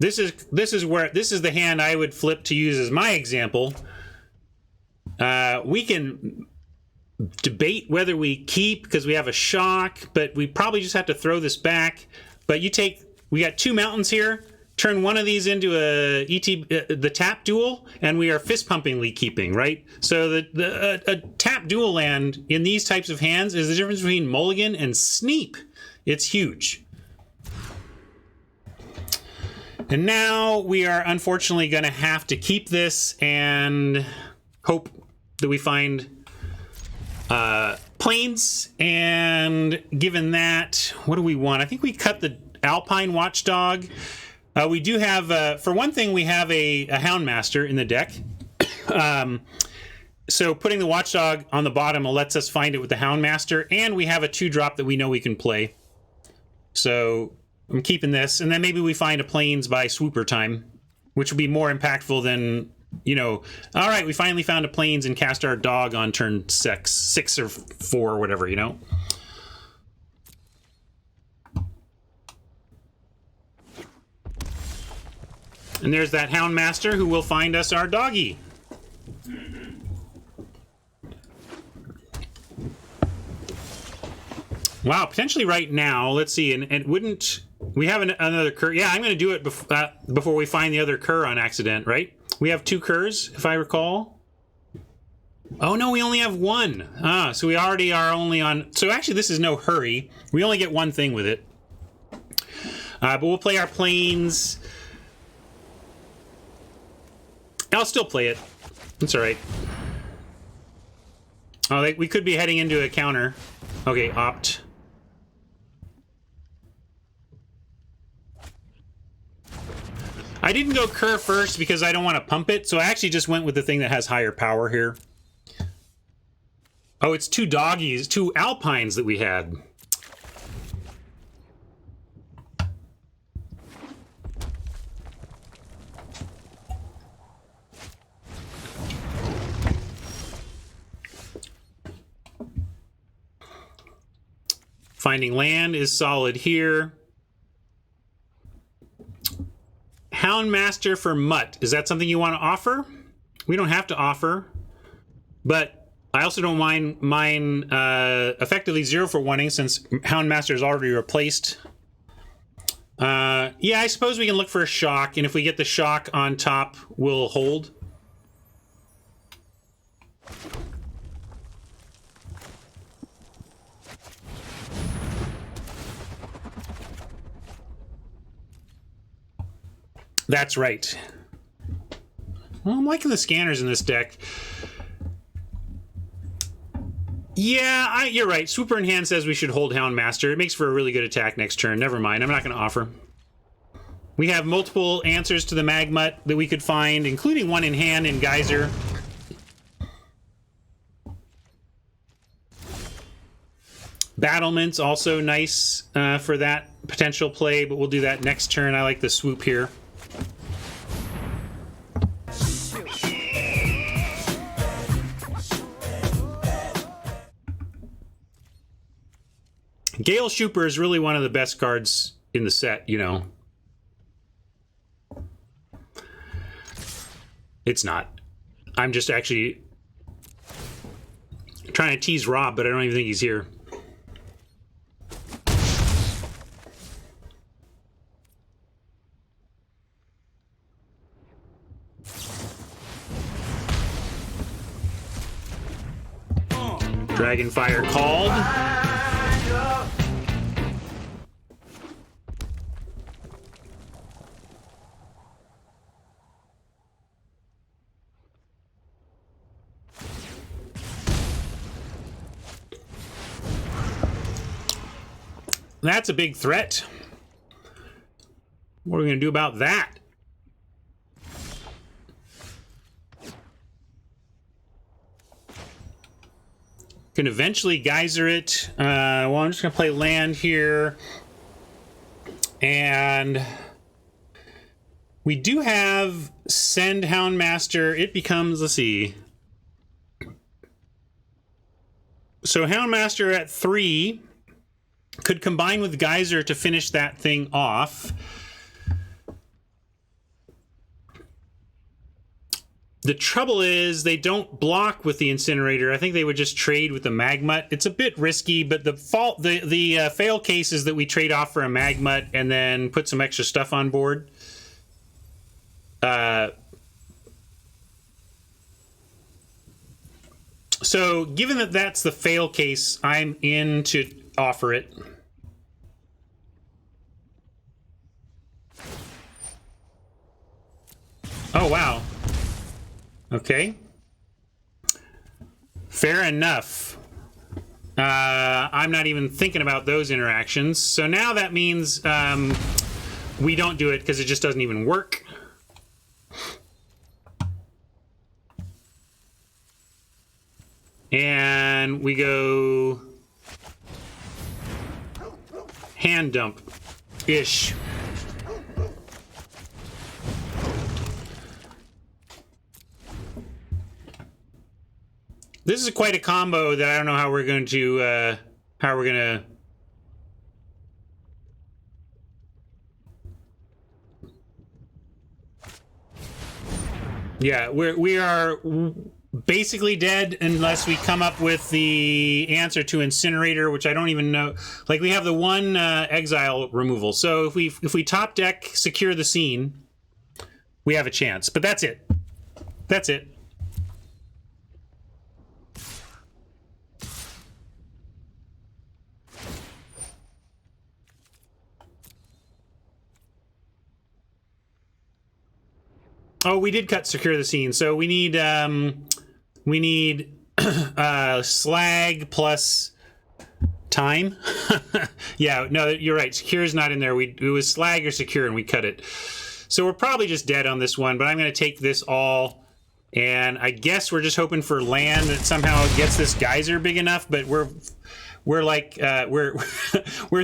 A: This is the hand I would flip to use as my example. We can debate whether we keep because we have a shock, but we probably just have to throw this back. But we got 2 mountains here. Turn one of these into the tap duel, and we are fist pumpingly keeping, right? So a tap duel land in these types of hands is the difference between mulligan and sneap. It's huge. And now we are unfortunately going to have to keep this and hope that we find plains. And given that, what do we want? I think we cut the Alpine Watchdog. We do have, for one thing, we have a Houndmaster in the deck. So putting the Watchdog on the bottom lets us find it with the Houndmaster, and we have a 2-drop that we know we can play. So I'm keeping this, and then maybe we find a plains by Swooper time, which will be more impactful than, all right, we finally found a plains and cast our dog on turn 6 or 4 or whatever, And there's that Houndmaster who will find us our doggy. Wow, potentially right now. Let's see, and wouldn't we have another cur? Yeah, I'm going to do it before we find the other cur on accident, right? We have 2 curs, if I recall. Oh no, we only have 1. So we already are only on. So actually, this is no hurry. We only get 1 thing with it. But we'll play our plains. I'll still play it. It's all right. Oh, we could be heading into a counter. Okay, opt. I didn't go cur first because I don't want to pump it, so I actually just went with the thing that has higher power here. Oh, it's 2 doggies, 2 alpines that we had. Finding land is solid here. Houndmaster for Mutt. Is that something you want to offer? We don't have to offer, but I also don't mind effectively 0 for 1-ing since Houndmaster is already replaced. Yeah, I suppose we can look for a shock, and if we get the shock on top, we'll hold. That's right. Well, I'm liking the scanners in this deck. Yeah, you're right. Swooper in hand says we should hold Houndmaster. It makes for a really good attack next turn. Never mind. I'm not going to offer. We have multiple answers to the Magmut that we could find, including one in hand in Geyser. Battlement's also nice for that potential play, but we'll do that next turn. I like the swoop here. Gale Shooper is really one of the best cards in the set, It's not. I'm just actually trying to tease Rob, but I don't even think he's here. Dragonfire called. That's a big threat. What are we going to do about that? Can eventually geyser it. Well, I'm just going to play land here. And we do have send Houndmaster. It becomes, let's see. So Houndmaster at 3 could combine with Geyser to finish that thing off. The trouble is they don't block with the incinerator. I think they would just trade with the magmut. It's a bit risky, but the fail case is that we trade off for a magmut and then put some extra stuff on board. So given that that's the fail case, I'm in to offer it. Oh, wow. Okay. Fair enough. I'm not even thinking about those interactions. So now that means we don't do it because it just doesn't even work. And we go hand dump-ish. This is quite a combo that I don't know how we're going to, Yeah, we are basically dead unless we come up with the answer to incinerator, which I don't even know. Like, we have the one exile removal. So if we top deck secure the scene, we have a chance. But that's it. That's it. Oh, we did cut secure the scene. So we need slag plus time. Yeah, no, you're right. Secure is not in there. It was slag or secure, and we cut it. So we're probably just dead on this one. But I'm going to take this all, and I guess we're just hoping for land that somehow gets this geyser big enough. But we're like we're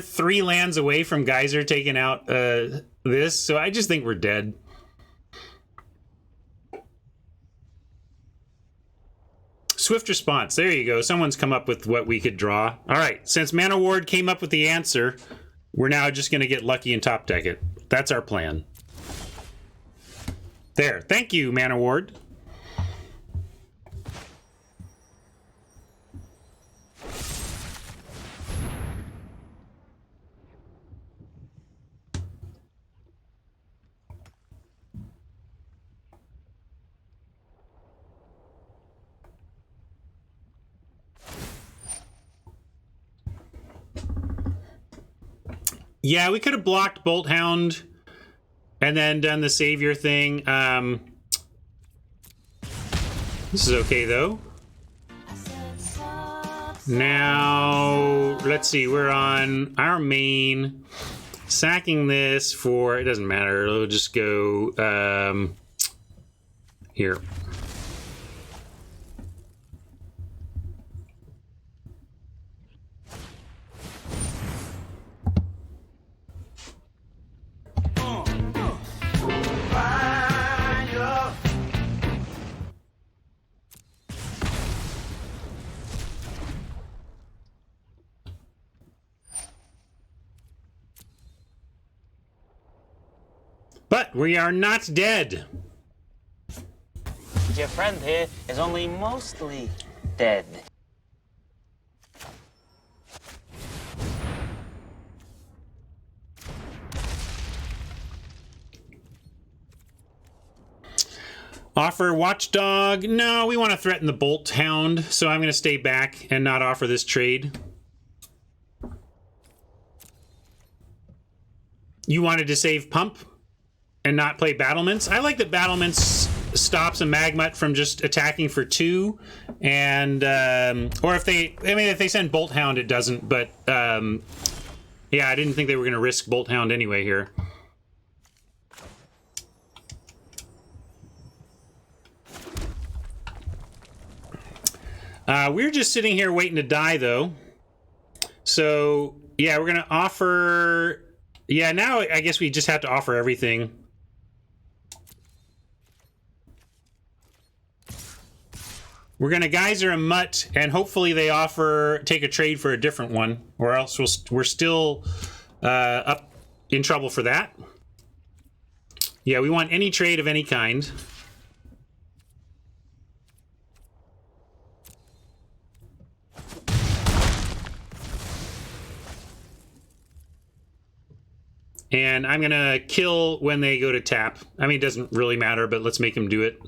A: 3 lands away from geyser taking out this. So I just think we're dead. Swift response. There you go. Someone's come up with what we could draw. All right. Since Mana Ward came up with the answer, we're now just going to get lucky and top deck it. That's our plan. There. Thank you, Mana Ward. Yeah, we could have blocked Bolt Hound and then done the Savior thing. This is okay, though. Now, let's see. We're on our main. Sacking this for... It doesn't matter. We'll just go here. But we are not dead.
F: Your friend here is only mostly dead.
A: Offer Watchdog. No, we want to threaten the Bolt Hound, so I'm going to stay back and not offer this trade. You wanted to save Pump and not play Battlements? I like that Battlements stops a Magmut from just attacking for 2, and or if they send Bolt Hound, it doesn't. But yeah, I didn't think they were going to risk Bolt Hound anyway here. We're just sitting here waiting to die, though. So yeah, we're going to offer. Yeah, now I guess we just have to offer everything. We're going to Geyser a Mutt, and hopefully they take a trade for a different one, or else we're still up in trouble for that. Yeah, we want any trade of any kind. And I'm gonna kill when they go to tap. I mean, it doesn't really matter, but let's make them do it.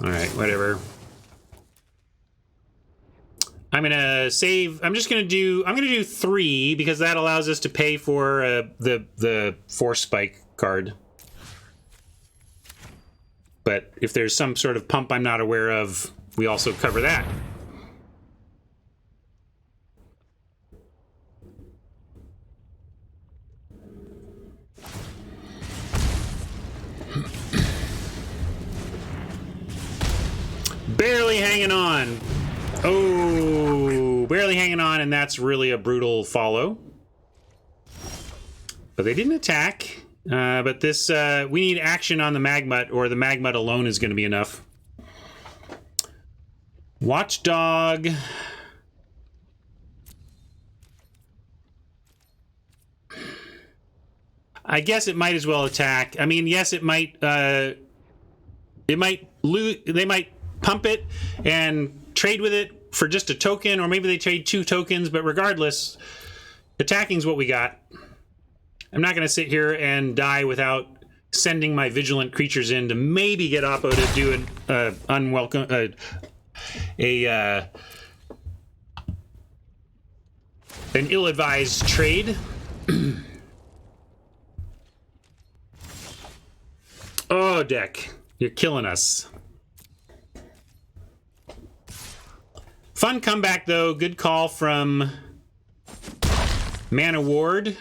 A: All right, whatever. I'm gonna save. I'm gonna do 3 because that allows us to pay for the force spike card. But if there's some sort of pump I'm not aware of, we also cover that. Barely hanging on. Oh, barely hanging on, and that's really a brutal follow. But they didn't attack. But this, we need action on the Magmut, or the Magmut alone is going to be enough. Watchdog. I guess it might as well attack. I mean, yes, it might. They might pump it and trade with it for just a token, or maybe they trade 2 tokens. But regardless, attacking's what we got. I'm not going to sit here and die without sending my vigilant creatures in to maybe get Oppo to do an unwelcome an ill-advised trade. Oh, deck, you're killing us. Fun comeback though. Good call from Mana Ward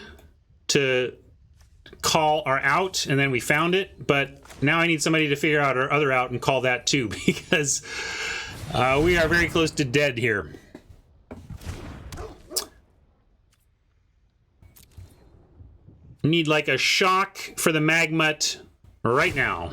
A: to call our out, and then we found it. But now I need somebody to figure out our other out and call that too, because we are very close to dead here. Need like a shock for the Magmut right now.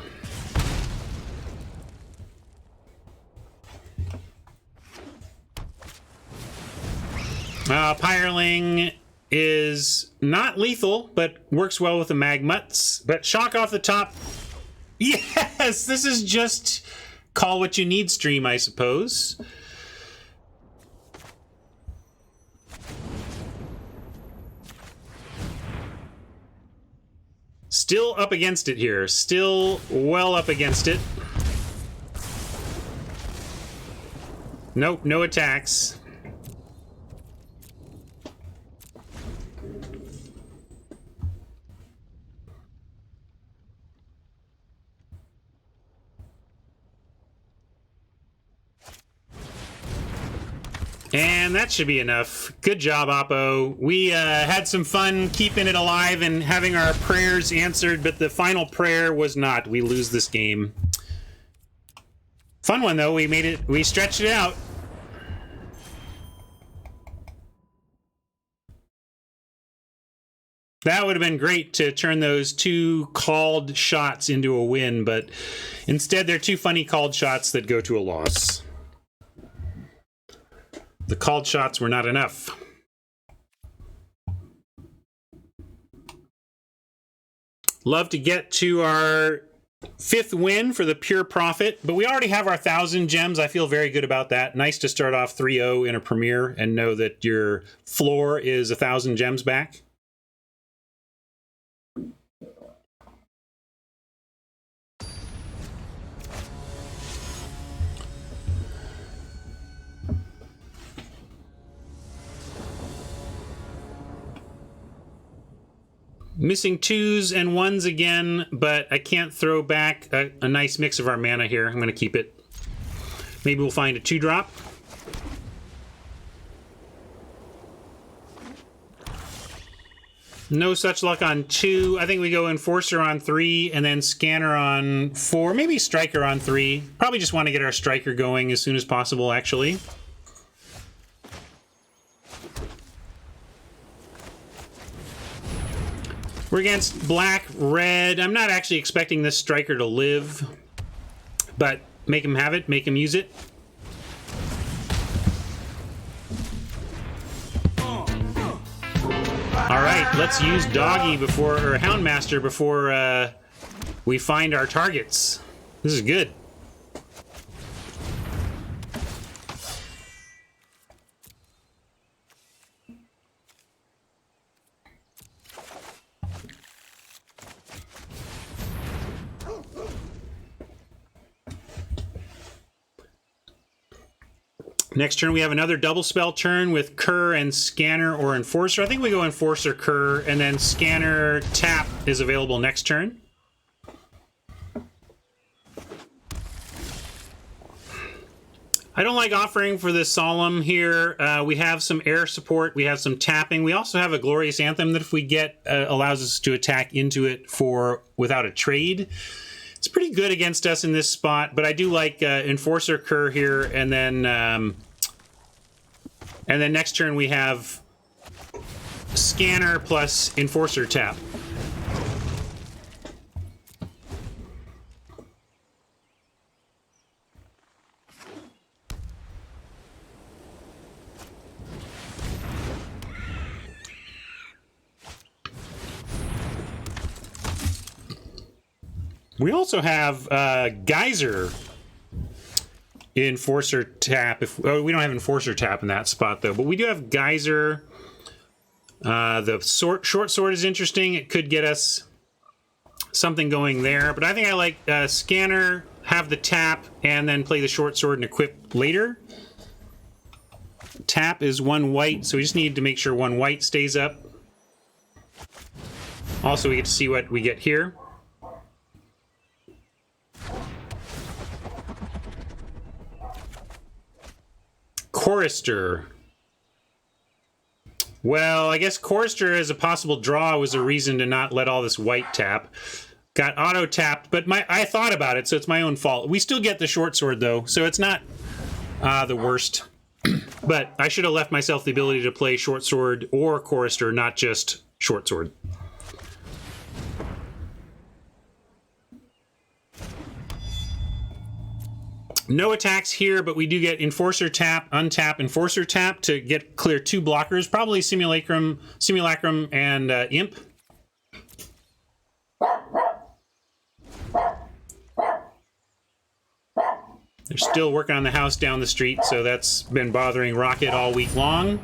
A: Pyreling is not lethal, but works well with the Magmuts. But shock off the top. Yes, this is just call what you need stream, I suppose. Still up against it here. Still well up against it. Nope, no attacks. And that should be enough. Good job, Oppo. We had some fun keeping it alive and having our prayers answered, but the final prayer was not. We lose this game. Fun one, though. We made it. We stretched it out. That would have been great to turn those 2 called shots into a win, but instead they're 2 funny called shots that go to a loss. The called shots were not enough. Love to get to our 5th win for the pure profit, but we already have our 1,000 gems. I feel very good about that. Nice to start off 3-0 in a premiere and know that your floor is 1,000 gems back. Missing 2s and 1s again, but I can't throw back a nice mix of our mana here. I'm going to keep it. Maybe we'll find a 2-drop. No such luck on 2. I think we go Enforcer on 3 and then Scanner on 4. Maybe Striker on 3. Probably just want to get our Striker going as soon as possible, actually. We're against black, red. I'm not actually expecting this Striker to live, but make him have it, make him use it. All right, let's use Doggy before, or Houndmaster before we find our targets. This is good. Next turn, we have another double spell turn with Cur and Scanner or Enforcer. I think we go Enforcer, Cur, and then Scanner tap is available next turn. I don't like offering for this Solemn here. We have some air support. We have some tapping. We also have a Glorious Anthem that if we get, allows us to attack into it without a trade. It's pretty good against us in this spot, but I do like Enforcer Cur here, and then next turn we have Scanner plus Enforcer tap. We also have Geyser Enforcer tap. We don't have Enforcer tap in that spot though, but we do have Geyser. The short sword is interesting. It could get us something going there, but I think I like Scanner, have the tap, and then play the short sword and equip later. Tap is 1 white, so we just need to make sure 1 white stays up. Also, we get to see what we get here. Chorister. Well, I guess Chorister as a possible draw was a reason to not let all this white tap. Got auto tapped, but I thought about it, so it's my own fault. We still get the short sword though, so it's not the worst. But I should have left myself the ability to play short sword or Chorister, not just short sword. No attacks here, but we do get Enforcer tap, untap, Enforcer tap to clear 2 blockers, probably Simulacrum and Imp. They're still working on the house down the street, so that's been bothering Rocket all week long.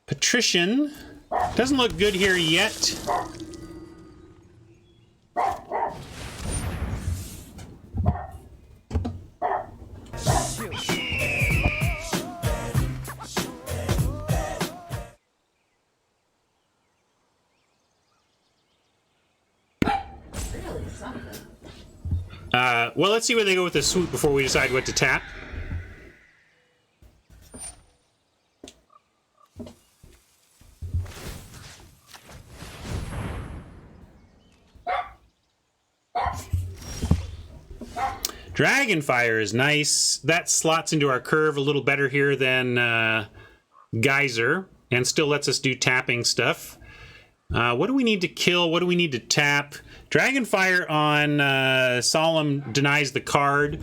A: Patrician doesn't look good here yet. Well, let's see where they go with the swoop before we decide what to tap. Dragonfire is nice. That slots into our curve a little better here than Geyser, and still lets us do tapping stuff. What do we need to kill? What do we need to tap? Dragonfire on Solemn denies the card,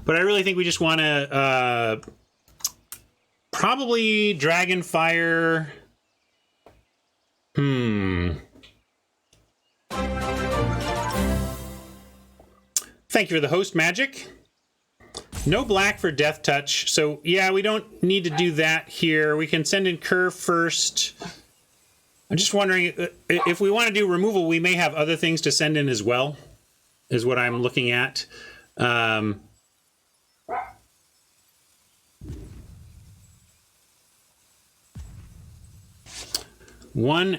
A: but I really think we just want to probably Dragonfire. Thank you for the host, Magic. No black for Death Touch, so yeah, we don't need to do that here. We can send in Curve first. I'm just wondering, if we want to do removal, we may have other things to send in as well, is what I'm looking at. 1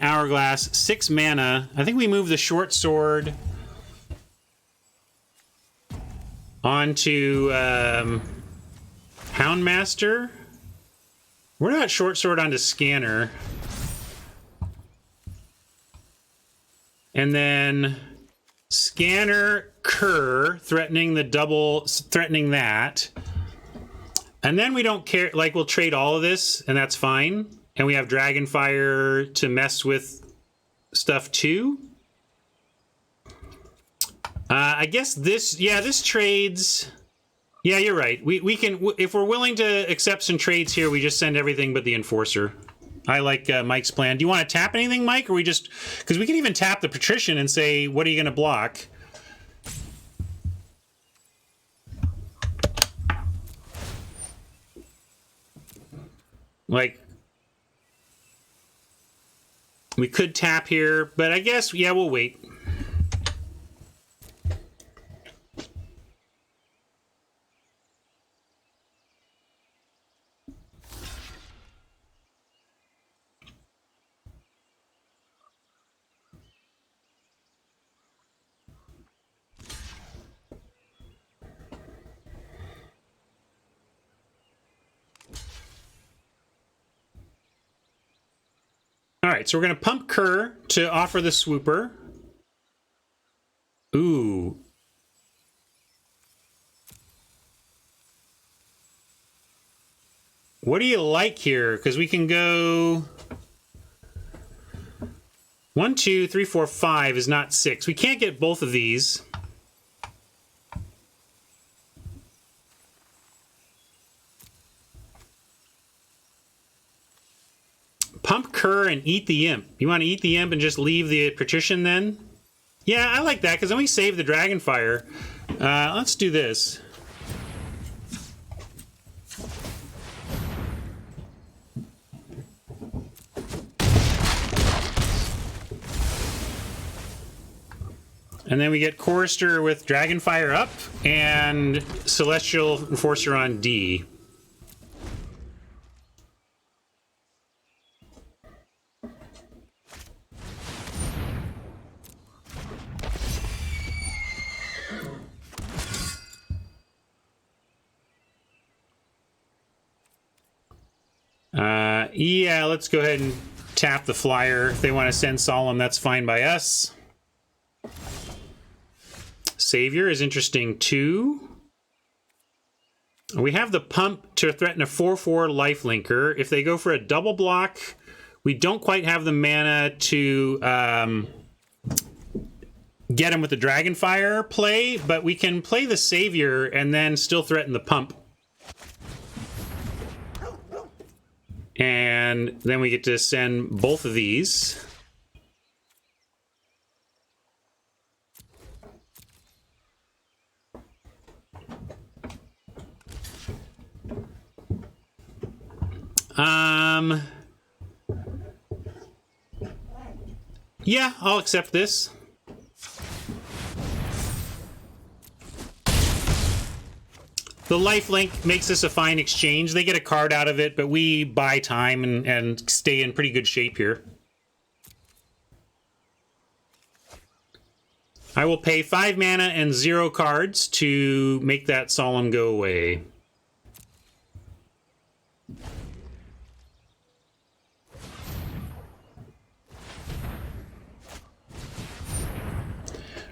A: Hourglass, 6 mana. I think we move the short sword onto Houndmaster. We're not short sword onto Scanner. And then Scanner, Cur, threatening the double, threatening that. And then we don't care, like we'll trade all of this, and that's fine. And we have Dragonfire to mess with stuff too. I guess this, yeah, this trades. Yeah, you're right. We can, if we're willing to accept some trades here, we just send everything but the Enforcer. I like Mike's plan. Do you want to tap anything, Mike? Or we just, because we can even tap the Patrician and say, what are you going to block? Like, we could tap here, but I guess, yeah, we'll wait. right, so we're going to pump Kerr to offer the swooper. Ooh. What do you like here? Because we can go 1, 2, 3, 4, 5 is not 6. We can't get both of these. Pump Kerr and eat the imp. You want to eat the imp and just leave the patrician then? Yeah, I like that because then we save the Dragonfire. Let's do this. And then we get Chorister with Dragonfire up and Celestial Enforcer on D. Yeah, let's go ahead and tap the flyer. If they want to send Solemn, that's fine by us. Savior is interesting too. We have the pump to threaten a 4/4 lifelinker. If they go for a double block, we don't quite have the mana to get him with the Dragonfire play, but we can play the Savior and then still threaten the pump. And then we get to send both of these. Yeah, I'll accept this. The lifelink makes this a fine exchange. They get a card out of it, but we buy time and stay in pretty good shape here. I will pay 5 mana and 0 cards to make that Solemn go away.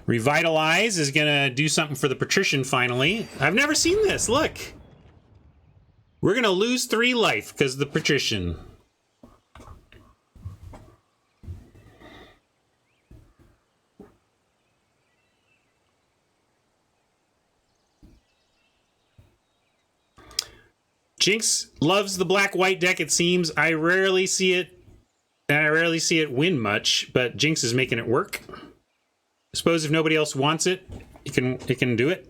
A: Revitalize is going to do something for the Patrician finally. I've never seen this. Look. We're going to lose 3 life because of the Patrician. Jinx loves the black-white deck, it seems. I rarely see it, and I rarely see it win much, but Jinx is making it work. I suppose if nobody else wants it, it can do it.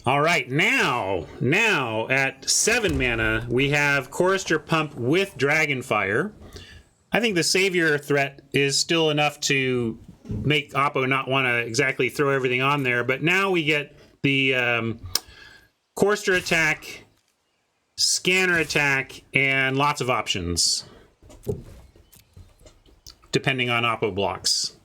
A: All right, now at 7 mana, we have Chorister Pump with Dragonfire. I think the Savior threat is still enough to make Oppo not want to exactly throw everything on there, but now we get the Chorister attack, Scanner attack, and lots of options, depending on Oppo blocks.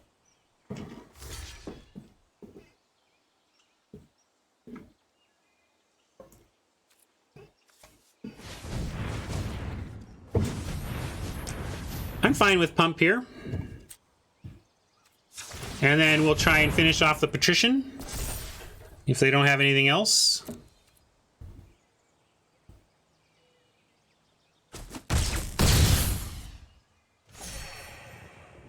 A: I'm fine with Pump here. And then we'll try and finish off the Patrician if they don't have anything else.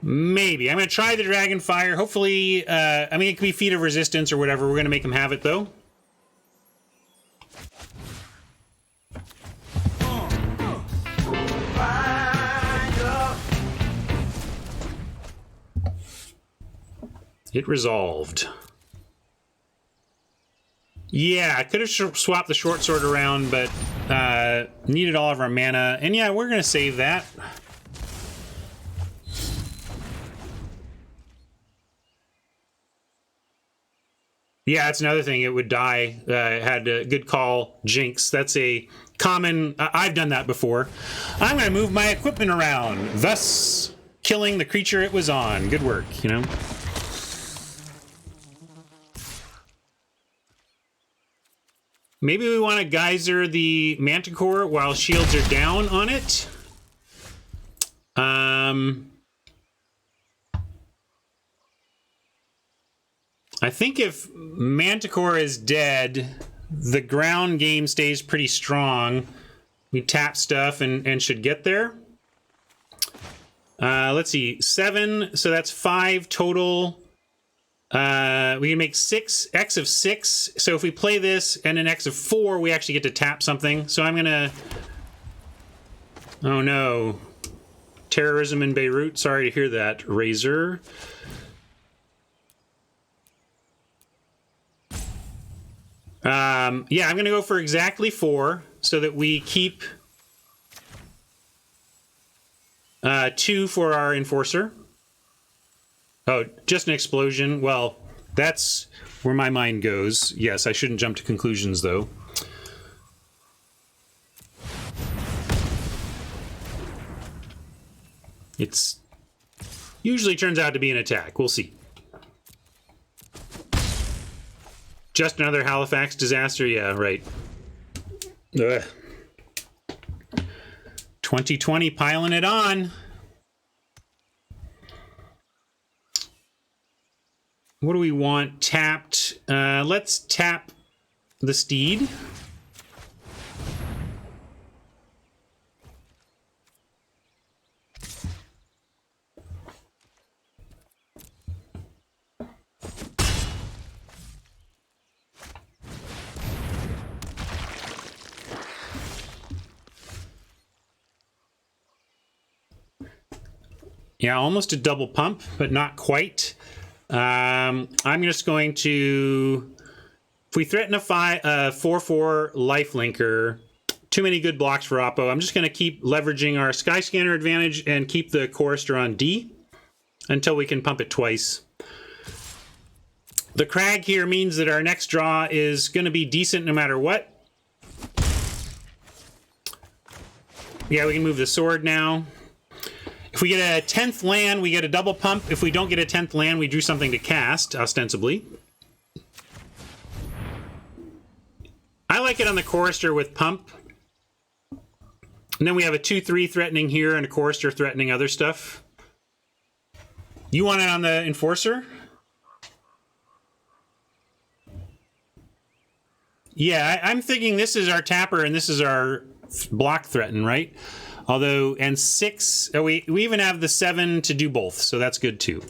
A: Maybe. I'm going to try the Dragonfire. Hopefully, I mean, it could be Feat of Resistance or whatever. We're going to make them have it, though. It resolved. Yeah, I could have swapped the short sword around, but needed all of our mana. And yeah, we're going to save that. Yeah, that's another thing. It would die. Had a good call, Jinx. That's a common... I've done that before. I'm going to move my equipment around, thus killing the creature it was on. Good work, you know? Maybe we want to geyser the Manticore while shields are down on it. I think if Manticore is dead, the ground game stays pretty strong. We tap stuff and should get there. Let's see, 7, so that's 5 total. We can make 6, X of 6. So if we play this and an X of 4, we actually get to tap something. So I'm gonna... Oh no. Terrorism in Beirut. Sorry to hear that, Razor. Yeah, I'm gonna go for exactly 4 so that we keep 2 for our Enforcer. Oh, just an explosion. Well, that's where my mind goes. Yes, I shouldn't jump to conclusions, though. It's usually turns out to be an attack. We'll see. Just another Halifax disaster? Yeah, right. Ugh. 2020 piling it on. What do we want tapped? Let's tap the Steed. Yeah, almost a double pump, but not quite. I'm just going to... If we threaten a 4-4 lifelinker, too many good blocks for Oppo. I'm just going to keep leveraging our Skyscanner advantage and keep the Chorister on D until we can pump it twice. The Crag here means that our next draw is going to be decent no matter what. Yeah, we can move the sword now. If we get a 10th land, we get a double pump. If we don't get a 10th land, we drew something to cast, ostensibly. I like it on the Chorister with pump. And then we have a 2-3 threatening here and a Chorister threatening other stuff. You want it on the Enforcer? Yeah, I'm thinking this is our tapper and this is our block threaten, right? Although, and 6, oh, we even have the 7 to do both, so that's good too.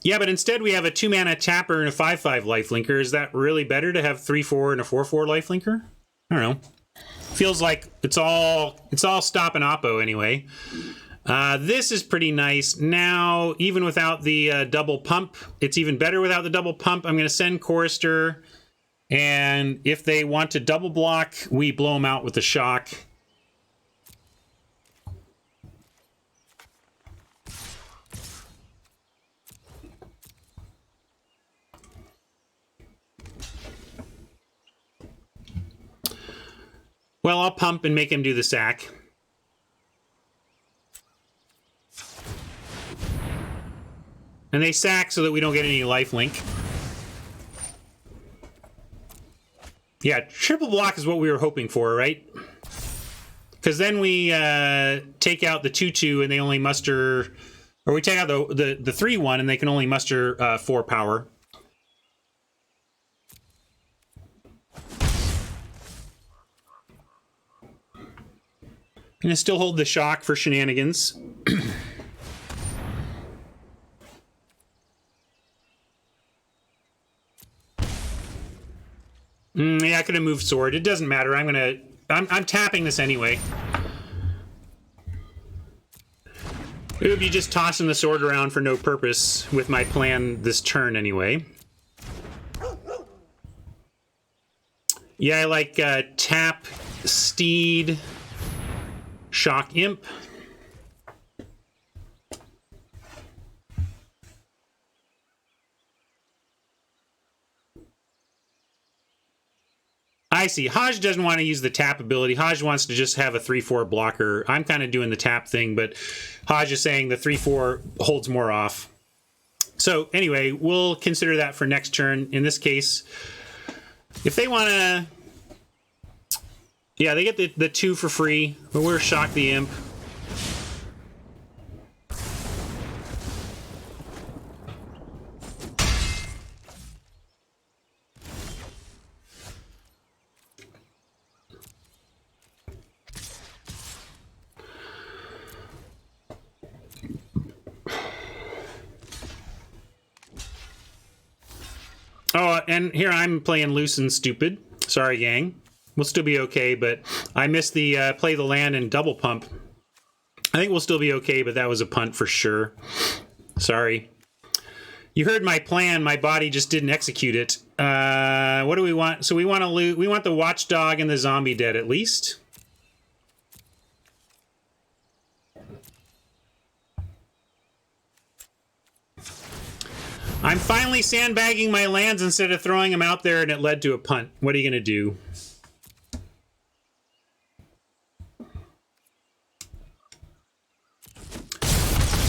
A: Yeah, but instead we have a 2-mana tapper and a 5-5 lifelinker. Is that really better to have 3-4 and a 4-4 lifelinker? I don't know. Feels like it's all stop and oppo anyway. This is pretty nice. Now, even without the double pump, it's even better without the double pump. I'm going to send Chorister, and if they want to double block, we blow them out with the shock. Well, I'll pump and make him do the sack. And they sack so that we don't get any lifelink. Yeah, triple block is what we were hoping for, right? Because then we take out the 2-2 and they only muster... Or we take out the 3-1 and they can only muster 4 power. Gonna still hold the shock for shenanigans. Yeah, I could have moved sword. It doesn't matter. I'm tapping this anyway. It would be just tossing the sword around for no purpose with my plan this turn anyway. Yeah, I like tap, Steed, Shock Imp. I see. Haj doesn't want to use the tap ability. Haj wants to just have a 3-4 blocker. I'm kind of doing the tap thing, but Haj is saying the 3-4 holds more off. So anyway, we'll consider that for next turn. In this case, if they want to... Yeah, they get the 2 for free, but we're Shock the Imp. Oh, and here I'm playing loose and stupid. Sorry, gang. We'll still be okay, but I missed the play the land and double pump. I think we'll still be okay, but that was a punt for sure. Sorry. You heard my plan. My body just didn't execute it. What do we want? So we want to loot. We want the watchdog and the zombie dead at least. I'm finally sandbagging my lands instead of throwing them out there, and it led to a punt. What are you going to do?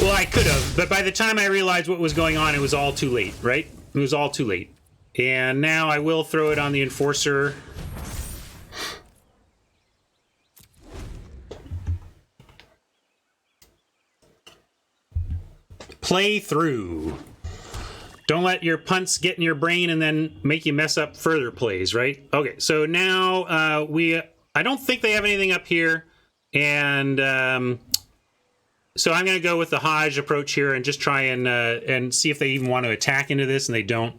A: Well, I could have, but by the time I realized what was going on, it was all too late, right? It was all too late. And now I will throw it on the Enforcer. Play through. Don't let your punts get in your brain and then make you mess up further plays, right? Okay, so now I don't think they have anything up here, and so I'm going to go with the Haj approach here and just try and see if they even want to attack into this, and they don't.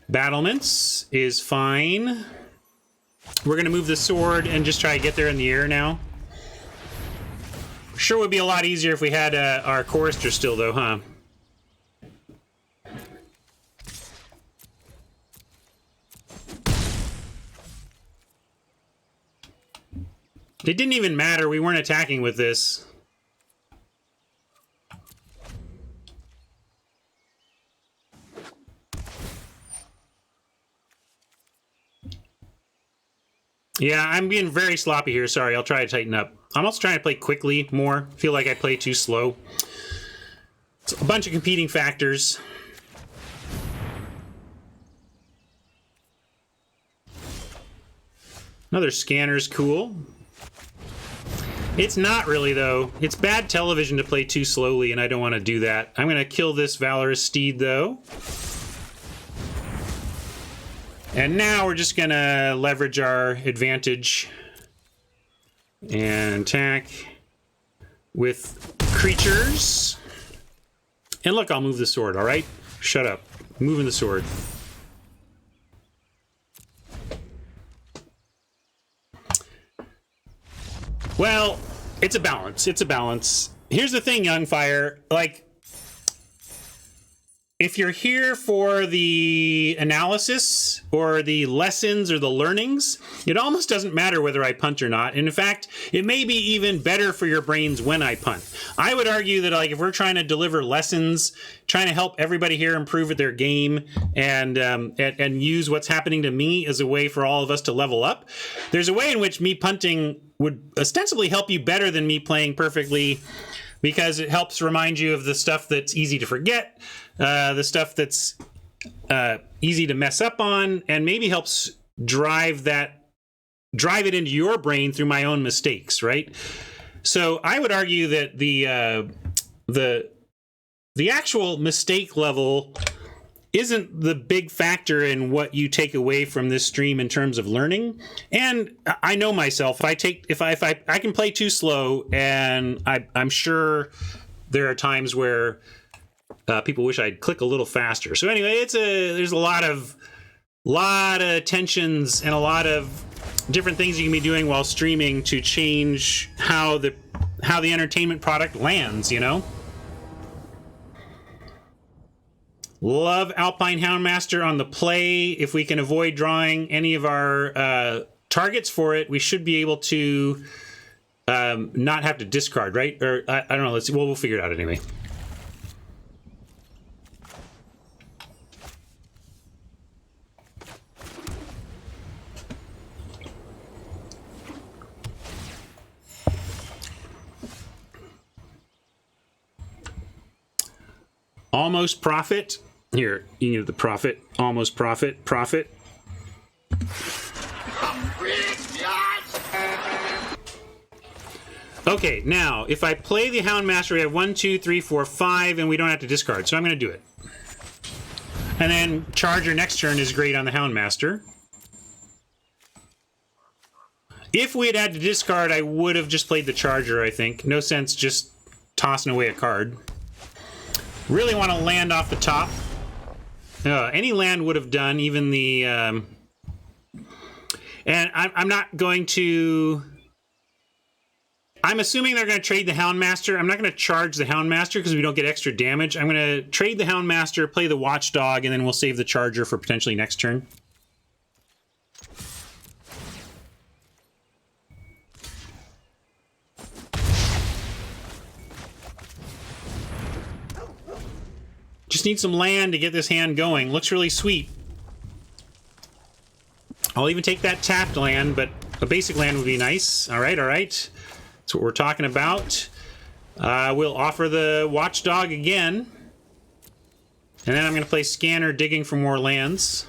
A: Battlements is fine. We're going to move the sword and just try to get there in the air now. Sure would be a lot easier if we had our chorister still, though, huh? It didn't even matter. We weren't attacking with this. Yeah, I'm being very sloppy here. Sorry, I'll try to tighten up. I'm also trying to play quickly more. Feel like I play too slow. It's a bunch of competing factors. Another scanner's cool. It's not really, though. It's bad television to play too slowly, and I don't want to do that. I'm going to kill this Valorous Steed, though. And now we're just going to leverage our advantage and attack with creatures. And look, I'll move the sword, all right? Shut up. Moving the sword. Well, it's a balance. It's a balance. Here's the thing, Youngfire. Like, if you're here for the analysis or the lessons or the learnings, it almost doesn't matter whether I punt or not. And in fact, it may be even better for your brains when I punt. I would argue that, like, if we're trying to deliver lessons, trying to help everybody here improve at their game and use what's happening to me as a way for all of us to level up, there's a way in which me punting would ostensibly help you better than me playing perfectly, because it helps remind you of the stuff that's easy to forget, the stuff that's easy to mess up on, and maybe helps drive it into your brain through my own mistakes, right? So I would argue that the actual mistake level isn't the big factor in what you take away from this stream in terms of learning. And I know myself. If I can play too slow, and I'm sure there are times where people wish I'd click a little faster. So anyway, there's a lot of tensions and a lot of different things you can be doing while streaming to change how the entertainment product lands, you know? Love Alpine Houndmaster on the play. If we can avoid drawing any of our targets for it, we should be able to not have to discard, right? Or I don't know. Let's see. Well, we'll figure it out anyway. Almost profit. Here, you can get the profit. Almost profit. Profit. Okay, now, if I play the Houndmaster, we have 1, 2, 3, 4, 5, and we don't have to discard, so I'm going to do it. And then Charger next turn is great on the Houndmaster. If we had had to discard, I would have just played the Charger, I think. No sense just tossing away a card. Really want to land off the top. Any land would have done, even the... and I'm not going to... I'm assuming they're going to trade the Houndmaster. I'm not going to charge the Houndmaster because we don't get extra damage. I'm going to trade the Houndmaster, play the Watchdog, and then we'll save the Charger for potentially next turn. Just need some land to get this hand going. Looks really sweet. I'll even take that tapped land, but a basic land would be nice. All right, all right. That's what we're talking about. We'll offer the Watchdog again. And then I'm going to play Scanner, digging for more lands.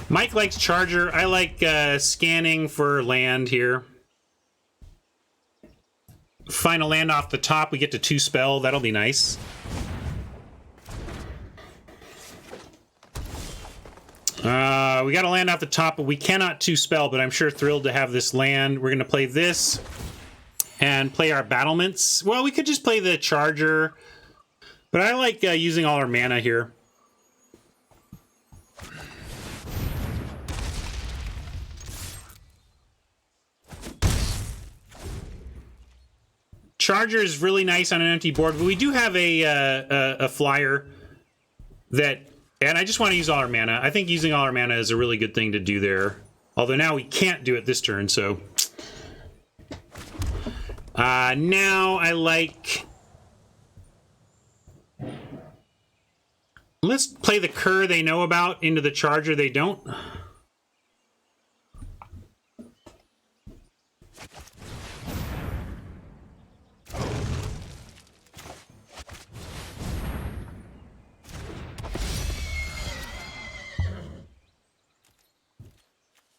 A: Mike likes Charger. I like scanning for land here. Final land off the top. We get to 2 spell. That'll be nice. We got to land off the top, but we cannot 2 spell, but I'm sure thrilled to have this land. We're going to play this and play our battlements. Well, we could just play the Charger, but I like using all our mana here. Charger is really nice on an empty board, but we do have a flyer that... And I just want to use all our mana. I think using all our mana is a really good thing to do there. Although now we can't do it this turn, so... now I like... Let's play the Cur they know about into the Charger they don't.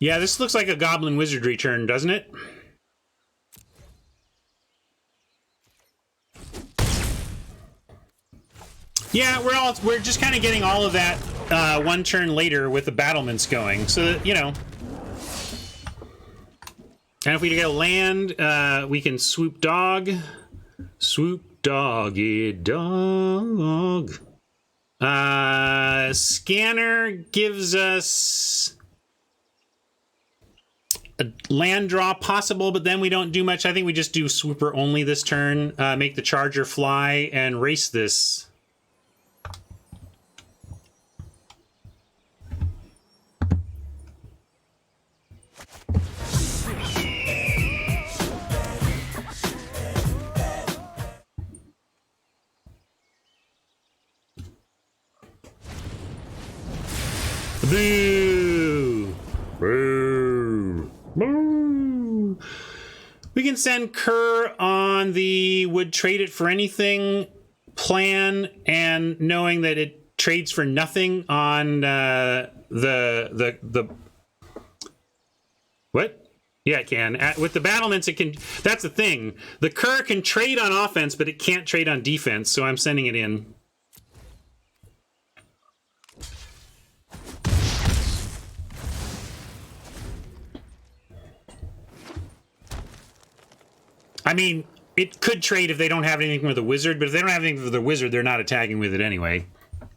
A: Yeah, this looks like a Goblin Wizardry turn, doesn't it? Yeah, we're just kind of getting all of that one turn later with the battlements going, so that, you know. And if we get a land, we can swoop dog. Swoop doggy dog. Scanner gives us a land draw possible, but then we don't do much. I think we just do swooper only this turn, make the Charger fly, and race this. Boo! Boo! Boo! We can send Cur on the would trade it for anything plan, and knowing that it trades for nothing on the what? Yeah, it can. With the battlements, it can. That's the thing. The Cur can trade on offense, but it can't trade on defense. So I'm sending it in. I mean, it could trade if they don't have anything with a wizard, but if they don't have anything with a wizard, they're not attacking with it anyway.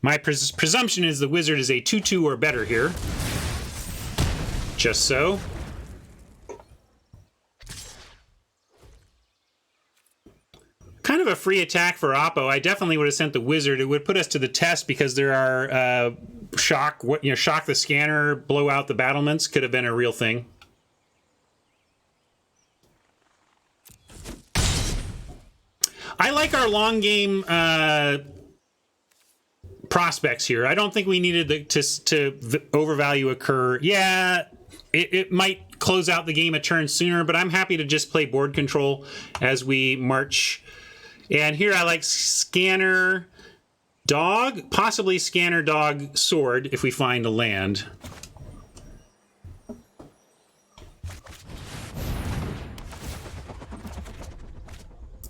A: My presumption is the wizard is a 2/2 or better here. Just so. Kind of a free attack for Oppo. I definitely would have sent the wizard. It would put us to the test because there are shock the scanner, blow out the battlements. Could have been a real thing. I like our long game prospects here. I don't think we needed to overvalue a Cur. Yeah, it might close out the game a turn sooner, but I'm happy to just play board control as we march. And here I like scanner dog, possibly scanner dog sword if we find a land.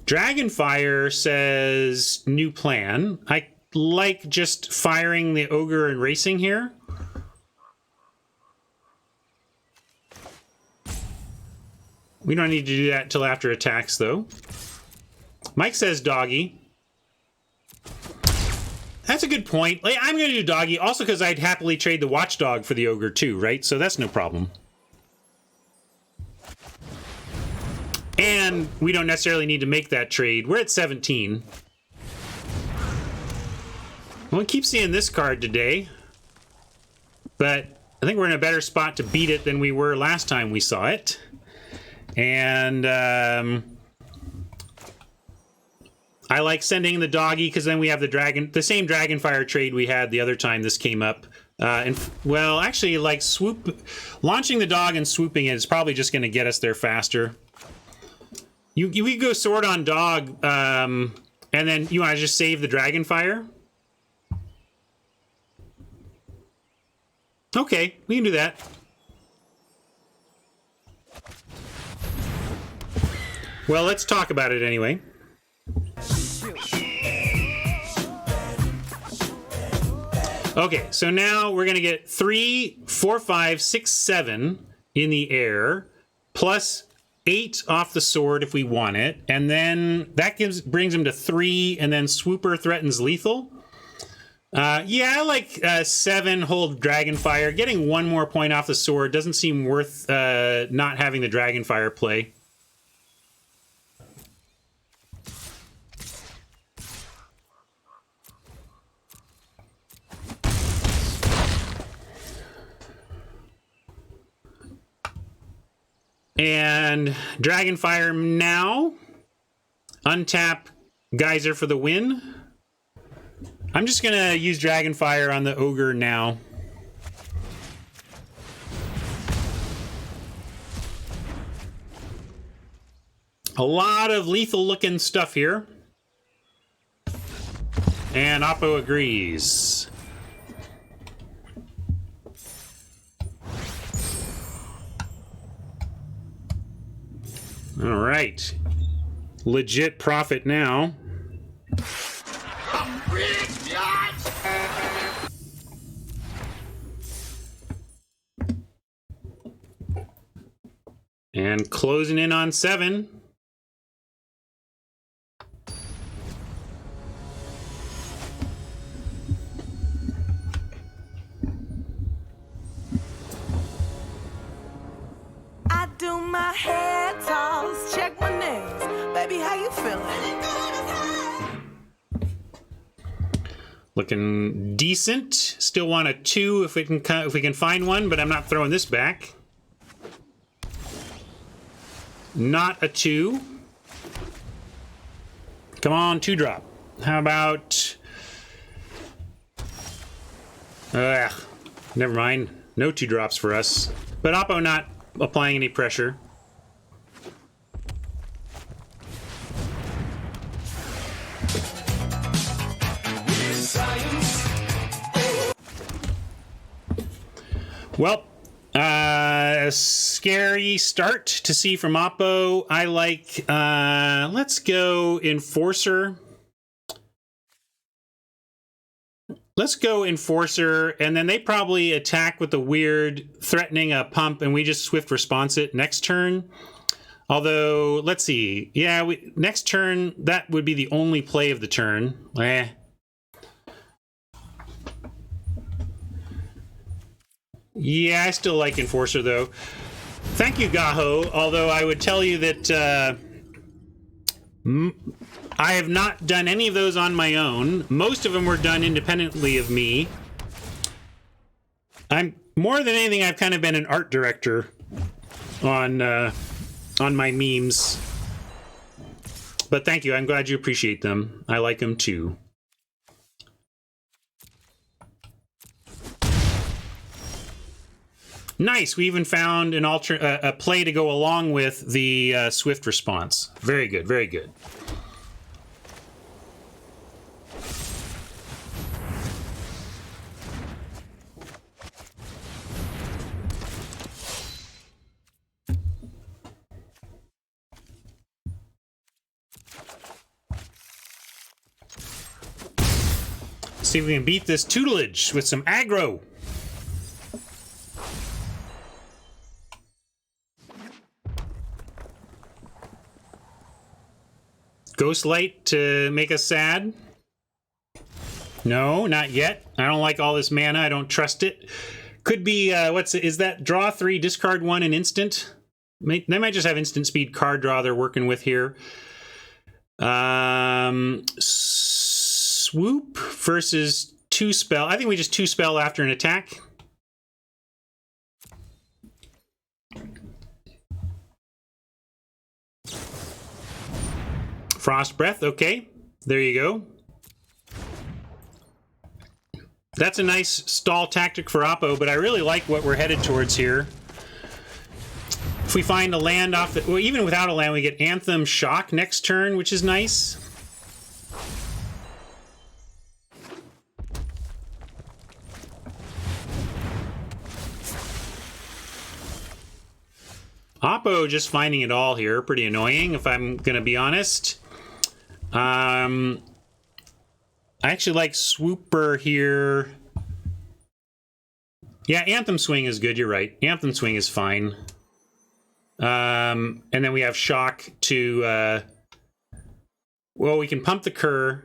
A: Dragonfire says new plan. I like just firing the ogre and racing here. We don't need to do that until after attacks, though. Mike says doggy. That's a good point. Like, I'm going to do doggy, also because I'd happily trade the watchdog for the ogre, too, right? So that's no problem. And we don't necessarily need to make that trade. We're at 17. We'll keep seeing this card today. But I think we're in a better spot to beat it than we were last time we saw it. And I like sending the doggy because then we have the same Dragonfire trade we had the other time this came up. And well, actually, like launching the dog and swooping it is probably just going to get us there faster. We go sword on dog, and then you want to just save the Dragonfire? Okay, we can do that. Well, let's talk about it anyway. Okay, so now we're going to get 3, 4, 5, 6, 7 in the air, plus 8 off the sword if we want it, and then that brings him to 3, and then Swooper threatens lethal. Yeah, I like 7 hold Dragonfire. Getting 1 more point off the sword doesn't seem worth not having the Dragonfire play. And Dragonfire now. Untap Geyser for the win. I'm just going to use Dragonfire on the ogre now. A lot of lethal looking stuff here. And Oppo agrees. All right. Legit profit now. And closing in on 7.
B: I do my hair toss, check my nails. Baby, how you feeling?
A: Looking decent. Still want a 2 if we can find one, but I'm not throwing this back. Not a 2. Come on, 2 drop. How about... never mind. No 2 drops for us. But Oppo not applying any pressure. Well, a scary start to see from Oppo. I like, let's go Enforcer. Let's go Enforcer, and then they probably attack with the weird threatening a pump, and we just swift response it next turn. Although, let's see. Yeah, next turn, that would be the only play of the turn. Yeah, I still like Enforcer, though. Thank you, Gaho. Although I would tell you that I have not done any of those on my own. Most of them were done independently of me. More than anything, I've kind of been an art director on my memes. But thank you. I'm glad you appreciate them. I like them, too. Nice. We even found an a play to go along with the swift response. Very good. Very good. See if we can beat this tutelage with some aggro. Ghost light to make us sad? No, not yet. I don't like all this mana. I don't trust it. Could be, is that draw 3, discard 1, and instant? They might just have instant speed card draw they're working with here. Swoop versus 2 spell. I think we just 2 spell after an attack. Frost Breath, okay. There you go. That's a nice stall tactic for Oppo, but I really like what we're headed towards here. If we find a land off the... Well, even without a land, we get Anthem Shock next turn, which is nice. Oppo just finding it all here. Pretty annoying, if I'm going to be honest. I actually like Swooper here. Yeah, Anthem Swing is good. You're right. Anthem Swing is fine. And then we have Shock to... well, we can pump the Cur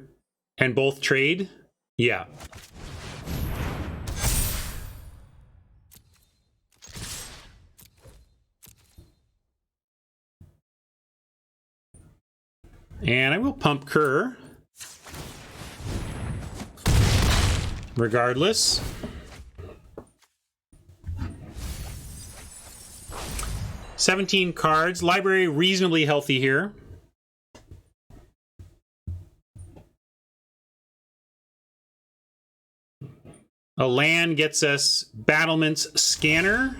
A: and both trade. Yeah. And I will pump Cur. Regardless. $17 cards. Library reasonably healthy here. A land gets us Battlement's Scanner.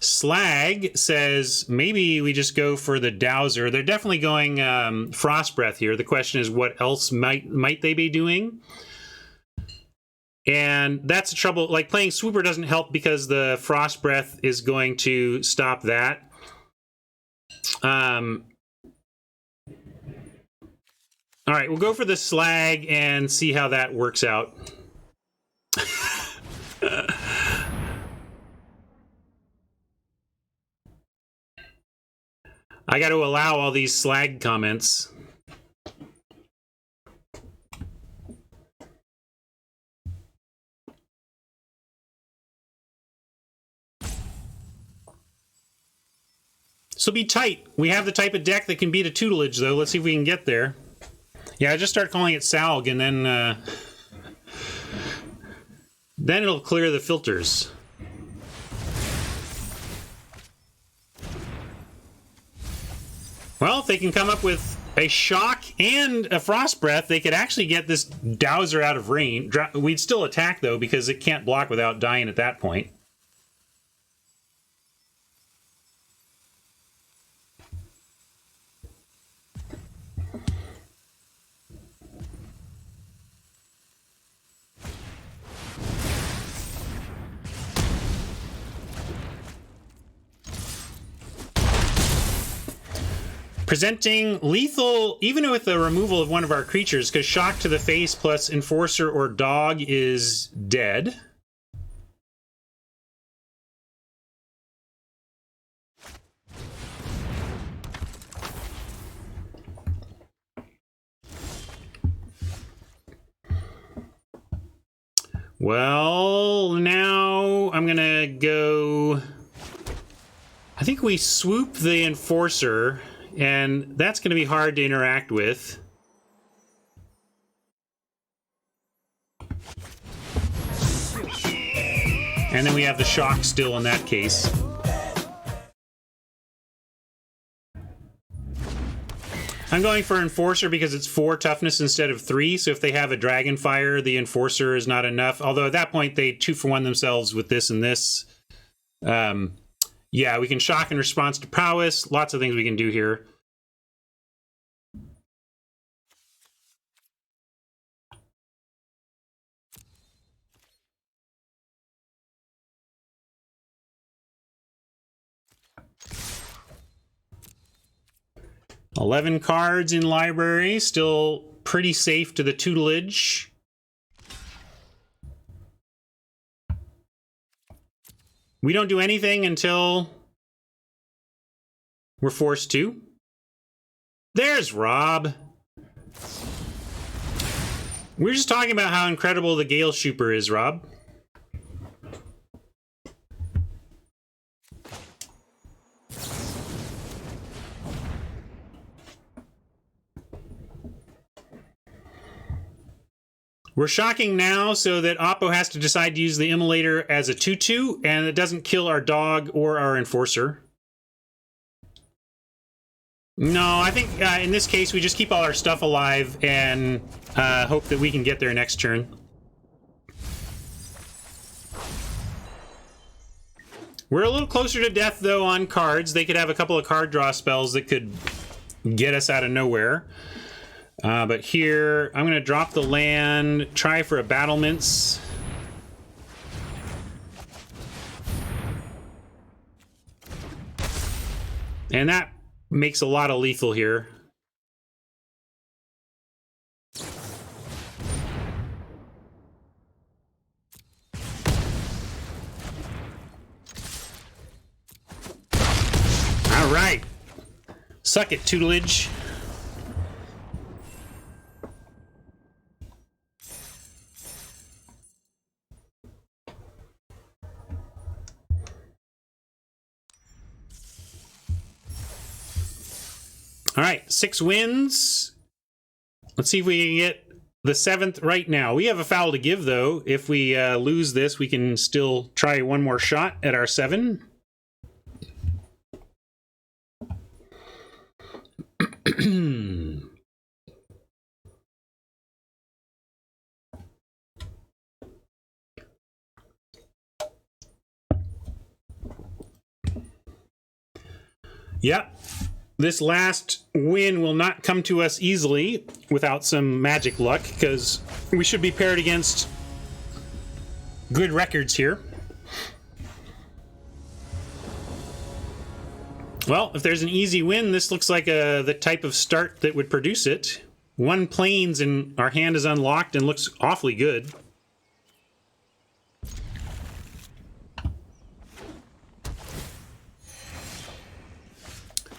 A: Slag says maybe we just go for the Dowser. They're definitely going Frost Breath here. The question is what else might they be doing? And that's the trouble. Like, playing Swooper doesn't help because the Frost Breath is going to stop that. All right, we'll go for the Slag and see how that works out. I got to allow all these Slag comments. So be tight. We have the type of deck that can beat a tutelage, though. Let's see if we can get there. Yeah, I just start calling it Salg, and then it'll clear the filters. Well, if they can come up with a Shock and a Frost Breath, they could actually get this Dowser out of range. We'd still attack, though, because it can't block without dying at that point. Presenting lethal, even with the removal of one of our creatures, because Shock to the face plus Enforcer or Dog is dead. Well, now I'm gonna go... I think we swoop the Enforcer, and that's going to be hard to interact with. And then we have the Shock still in that case. I'm going for Enforcer because it's 4 toughness instead of 3, so if they have a Dragonfire, the Enforcer is not enough. Although at that point they 2-for-1 themselves with this and this. Yeah, we can shock in response to prowess. Lots of things we can do here. $11 cards in library, still pretty safe to the tutelage. We don't do anything until we're forced to. There's Rob. We're just talking about how incredible the Gale Shooper is, Rob. We're shocking now so that Oppo has to decide to use the Immolator as a 2-2, and it doesn't kill our dog or our Enforcer. No, I think in this case we just keep all our stuff alive and hope that we can get there next turn. We're a little closer to death, though, on cards. They could have a couple of card draw spells that could get us out of nowhere. But here, I'm going to drop the land, try for a battlements. And that makes a lot of lethal here. All right. Suck it, tutelage. All right, 6 wins. Let's see if we can get the 7th right now. We have a foul to give, though. If we lose this, we can still try one more shot at our 7. Yep. This last win will not come to us easily without some magic luck, because we should be paired against good records here. Well, if there's an easy win, this looks like the type of start that would produce it. 1 plains and our hand is unlocked and looks awfully good.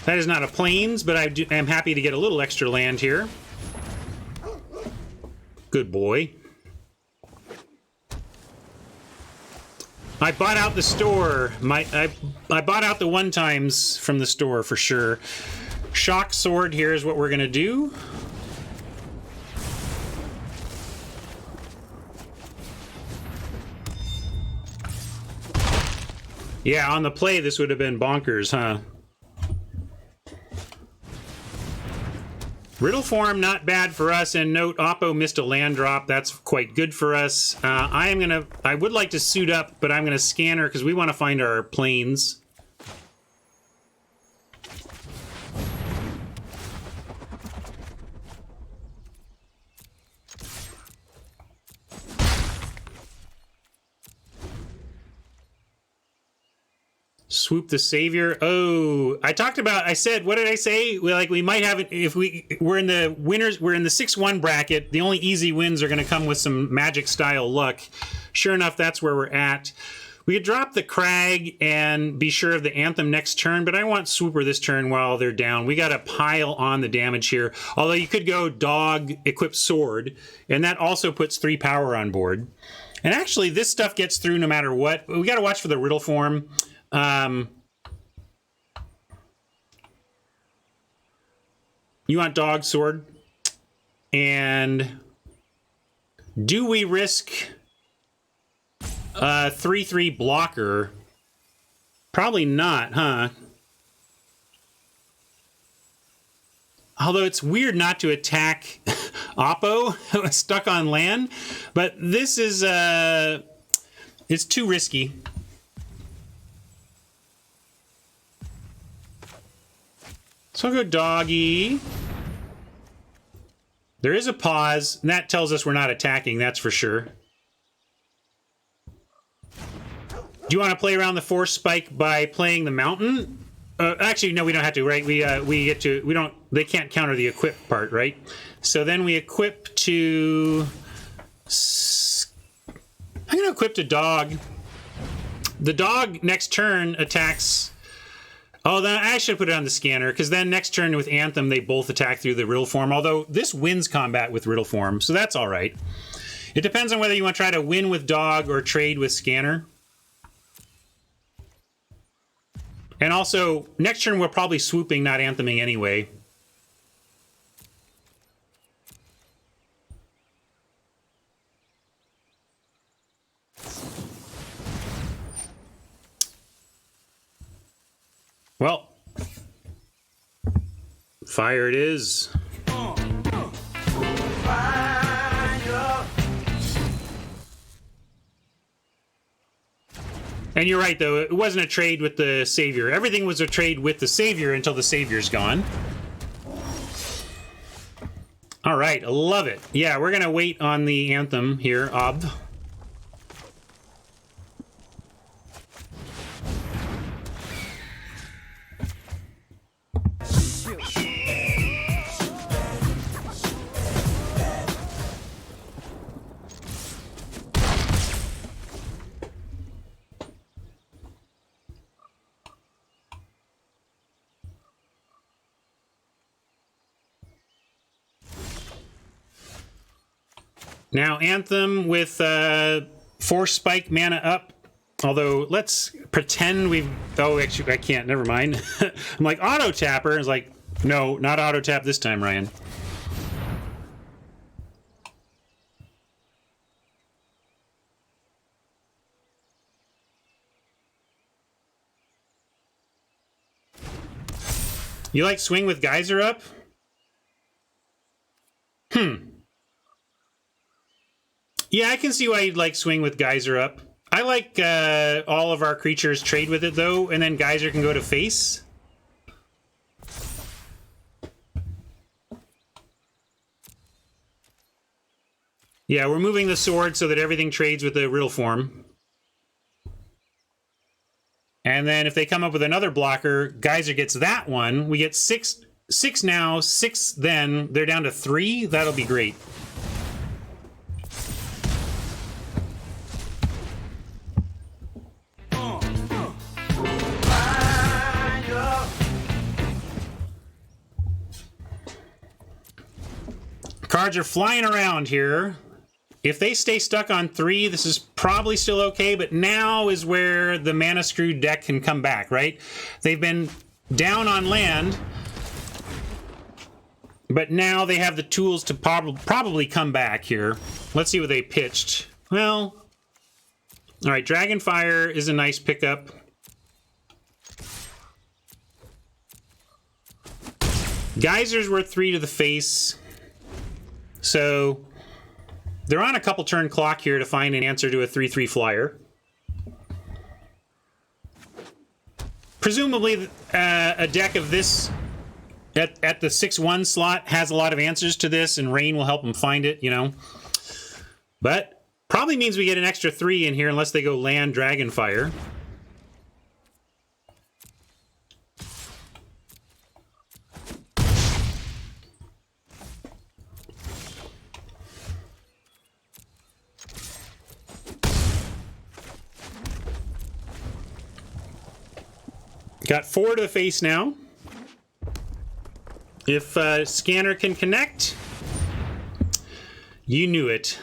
A: That is not a plains, but I'm happy to get a little extra land here. Good boy. I bought out the store. I bought out the 1-times from the store for sure. Shock sword here is what we're gonna do. Yeah, on the play this would have been bonkers, huh? Riddle form, not bad for us, and note Oppo missed a land drop. That's quite good for us. I would like to suit up, but I'm gonna scanner because we want to find our plains. Swoop the Savior. Oh, I said, what did I say? We might have it if we're in the winners. We're in the 6-1 bracket. The only easy wins are going to come with some magic style luck. Sure enough, that's where we're at. We could drop the Crag and be sure of the Anthem next turn, but I want Swooper this turn while they're down. We got to pile on the damage here. Although you could go Dog, equip Sword, and that also puts 3 power on board. And actually, this stuff gets through no matter what. We got to watch for the Riddle form. You want Dog, Sword, and do we risk a 3/3 blocker? Probably not, huh? Although it's weird not to attack Oppo stuck on land, but this is it's too risky. So I'll go doggy. There is a pause, and that tells us we're not attacking, that's for sure. Do you want to play around the force spike by playing the mountain? Actually, no, we don't have to, right? We get to, we don't, they can't counter the equip part, right? So then we equip to, I'm going to equip to dog. The dog next turn attacks, oh, then I should put it on the scanner, because then next turn with Anthem, they both attack through the riddle form, although this wins combat with riddle form, so that's all right. It depends on whether you want to try to win with dog or trade with scanner. And also, next turn we're probably swooping, not antheming anyway. Well, fire it is. And you're right, though. It wasn't a trade with the Savior. Everything was a trade with the Savior until the Savior's gone. All right, I love it. Yeah, we're going to wait on the Anthem here, Ob. Now, Anthem with Force Spike, mana up. Although, let's pretend we've... Oh, actually, I can't. Never mind. I'm like, auto-tapper. It's like, no, not auto-tap this time, Ryan. You like swing with Geyser up? Yeah, I can see why you'd like swing with Geyser up. I like all of our creatures trade with it, though, and then Geyser can go to face. Yeah, we're moving the sword so that everything trades with the riddle form. And then if they come up with another blocker, Geyser gets that one. We get six now, 6 then. They're down to 3. That'll be great. Cards are flying around here. If they stay stuck on 3, this is probably still okay, but now is where the Mana Screwed deck can come back, right? They've been down on land, but now they have the tools to probably come back here. Let's see what they pitched. Well, all right, Dragonfire is a nice pickup. Geyser's worth 3 to the face. So they're on a couple turn clock here to find an answer to a 3/3 flyer. Presumably a deck of this at the 6/1 slot has a lot of answers to this, and Rain will help them find it, you know. But probably means we get an extra 3 in here unless they go land Dragonfire. Got 4 to the face now. If Scanner can connect, you knew it.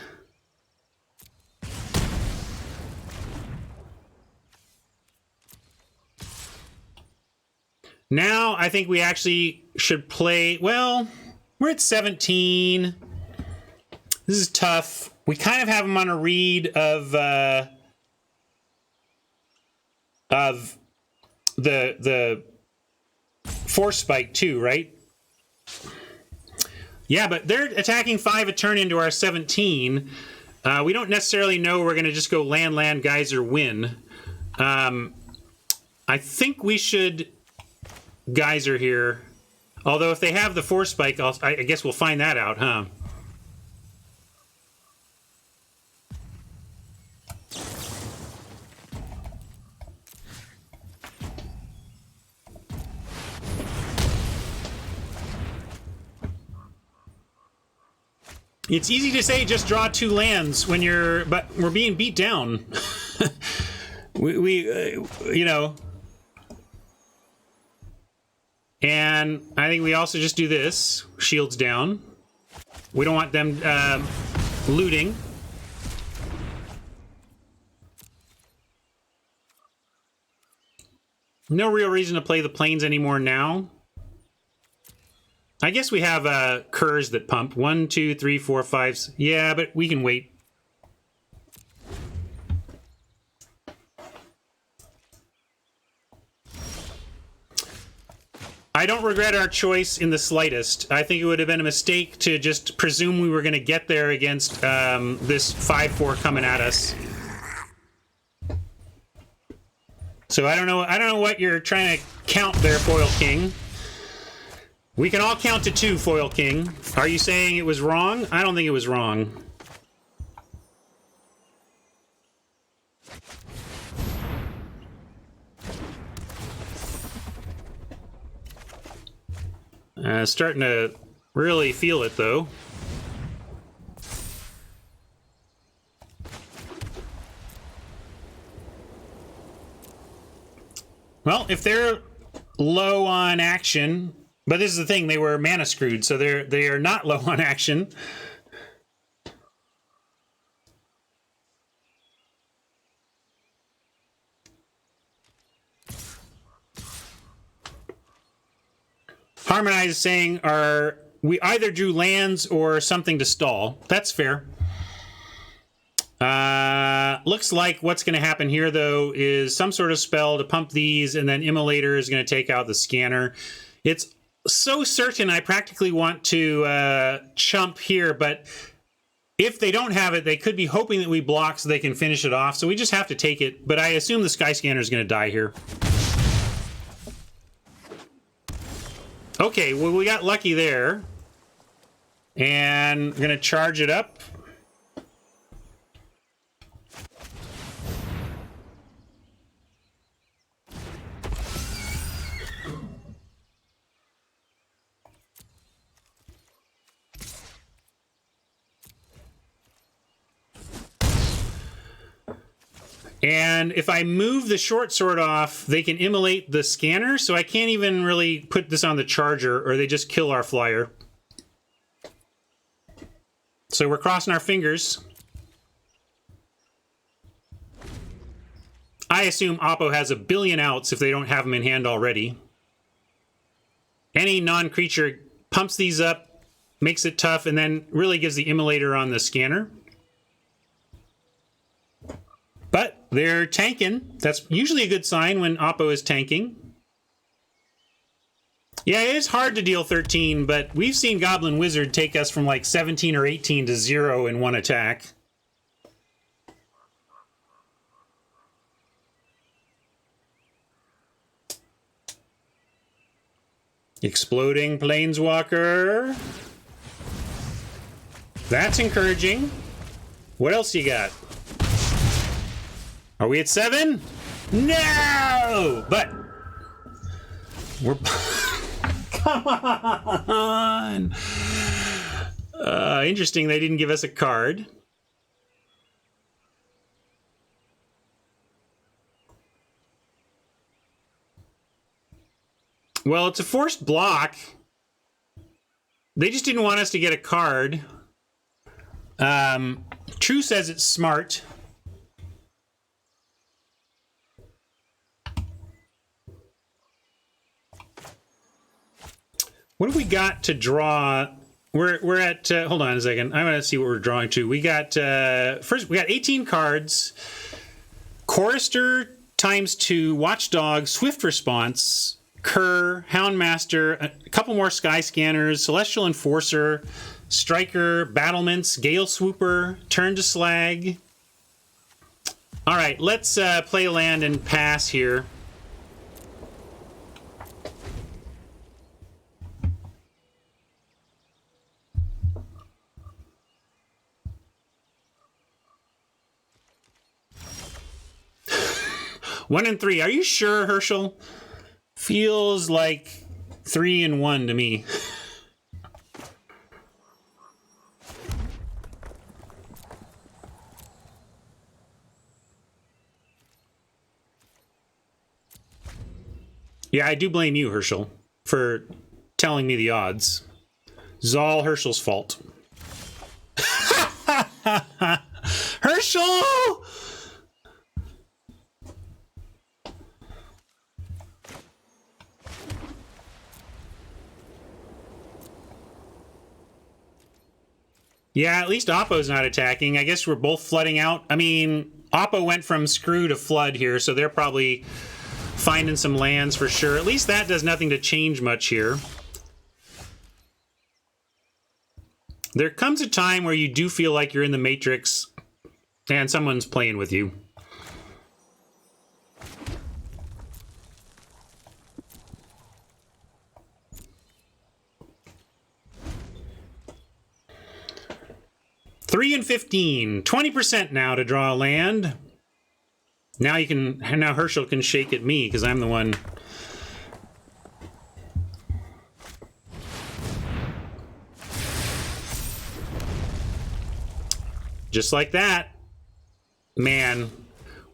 A: Now I think we actually should play, well, we're at 17. This is tough. We kind of have them on a read of the Force Spike too, right? Yeah, but they're attacking 5 a turn into our 17. We don't necessarily know we're going to just go land, Geyser, win. I think we should Geyser here. Although if they have the force spike, I guess we'll find that out, huh? It's easy to say just draw 2 lands when you're, but we're being beat down. You know. And I think we also just do this. Shields down. We don't want them looting. No real reason to play the planes anymore now. I guess we have curs that pump. 1, 2, 3, 4, 5. Yeah, but we can wait. I don't regret our choice in the slightest. I think it would have been a mistake to just presume we were going to get there against this 5-4 coming at us. So I don't know what you're trying to count there, Foil King. We can all count to 2, Foil King. Are you saying it was wrong? I don't think it was wrong. Starting to really feel it, though. Well, if they're low on action... But this is the thing, they were mana screwed, so they are not low on action. Harmonize is saying we either drew lands or something to stall. That's fair. Looks like what's going to happen here, though, is some sort of spell to pump these, and then Immolator is going to take out the scanner. It's so certain I practically want to chump here, but if they don't have it, they could be hoping that we block so they can finish it off, so we just have to take it, but I assume the Sky Scanner is going to die here. Okay, well, we got lucky there, and I'm going to charge it up. And if I move the short sword off, they can immolate the scanner, so I can't even really put this on the charger, or they just kill our flyer. So we're crossing our fingers. I assume Oppo has a billion outs if they don't have them in hand already. Any non-creature pumps these up, makes it tough, and then really gives the immolator on the scanner. But they're tanking. That's usually a good sign when Oppo is tanking. Yeah, it is hard to deal 13, but we've seen Goblin Wizard take us from like 17 or 18 to 0 in one attack. Exploding Planeswalker. That's encouraging. What else you got? Are we at 7? No! But we're... Come on! Interesting, they didn't give us a card. Well, it's a forced block. They just didn't want us to get a card. True says it's smart. What have we got to draw? We're at hold on a second. I'm gonna see what we're drawing to. We got first we got 18 cards. Chorister ×2, Watchdog, Swift Response, Cur, Houndmaster, a couple more Sky Scanners, Celestial Enforcer, Striker, Battlements, Gale Swooper, Turn to Slag. All right, let's play a land and pass here. 1 and 3. Are you sure, Herschel? Feels like 3 and 1 to me. Yeah, I do blame you, Herschel, for telling me the odds. It's all Herschel's fault. Herschel! Yeah, at least Oppo's not attacking. I guess we're both flooding out. I mean, Oppo went from screw to flood here, so they're probably finding some lands for sure. At least that does nothing to change much here. There comes a time where you do feel like you're in the Matrix and someone's playing with you. $3 and 15, 20% now to draw a land. Now now Herschel can shake at me because I'm the one. Just like that. Man,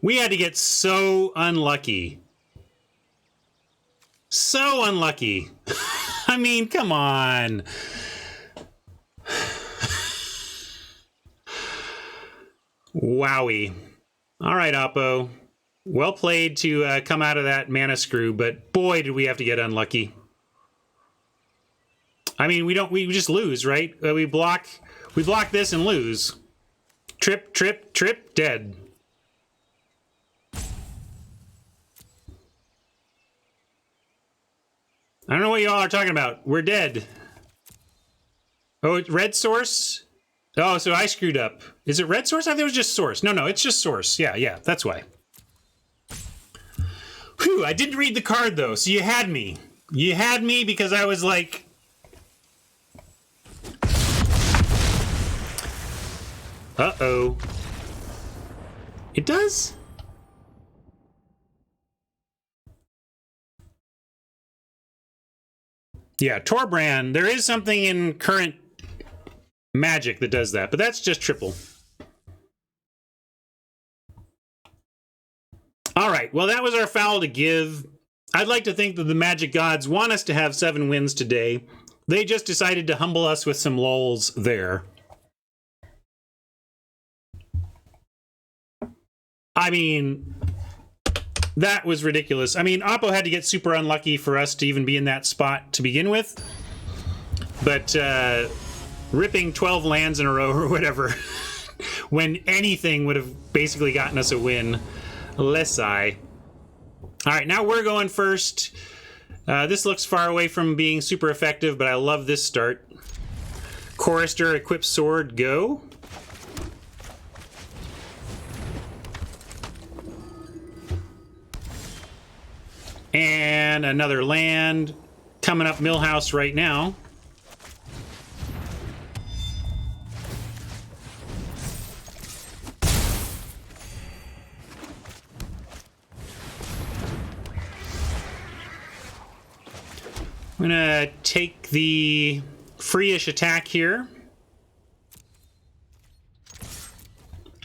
A: we had to get so unlucky. So unlucky. I mean, come on. Wowie. All right, Oppo. Well played to come out of that mana screw, but boy, did we have to get unlucky. I mean, we just lose, right? We block this and lose. Trip, trip, trip, dead. I don't know what y'all are talking about. We're dead. Oh, red source? Oh, so I screwed up. Is it red source? I thought it was just source. No, it's just source. Yeah, that's why. Whew, I didn't read the card, though, so you had me. You had me because I was like... Uh-oh. It does? Yeah, Torbrand. There is something in current Magic that does that, but that's just triple. All right, well, that was our foul to give. I'd like to think that the Magic gods want us to have 7 wins today. They just decided to humble us with some lulls there. I mean, that was ridiculous. I mean, Oppo had to get super unlucky for us to even be in that spot to begin with. But, ripping 12 lands in a row or whatever when anything would have basically gotten us a win. Less I. All right, now we're going first. This looks far away from being super effective, but I love this start. Chorister, equip sword, go. And another land coming up Millhouse right now. I'm gonna take the free-ish attack here.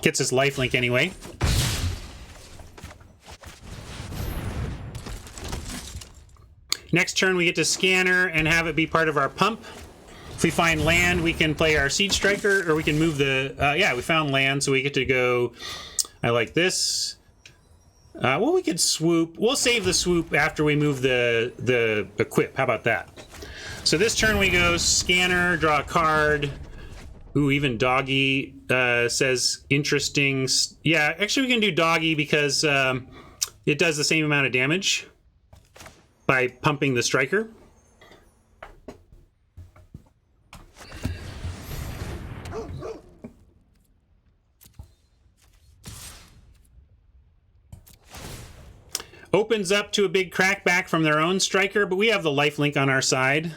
A: Gets us lifelink anyway. Next turn we get to scanner and have it be part of our pump. If we find land, we can play our Siege Striker, or we can move the... yeah, we found land, so we get to go... I like this. Well, we could swoop. We'll save the swoop after we move the equip. How about that? So this turn we go scanner, draw a card. Ooh, even Doggy says interesting. Yeah, actually we can do Doggy because it does the same amount of damage by pumping the striker. Opens up to a big crackback from their own striker, but we have the lifelink on our side.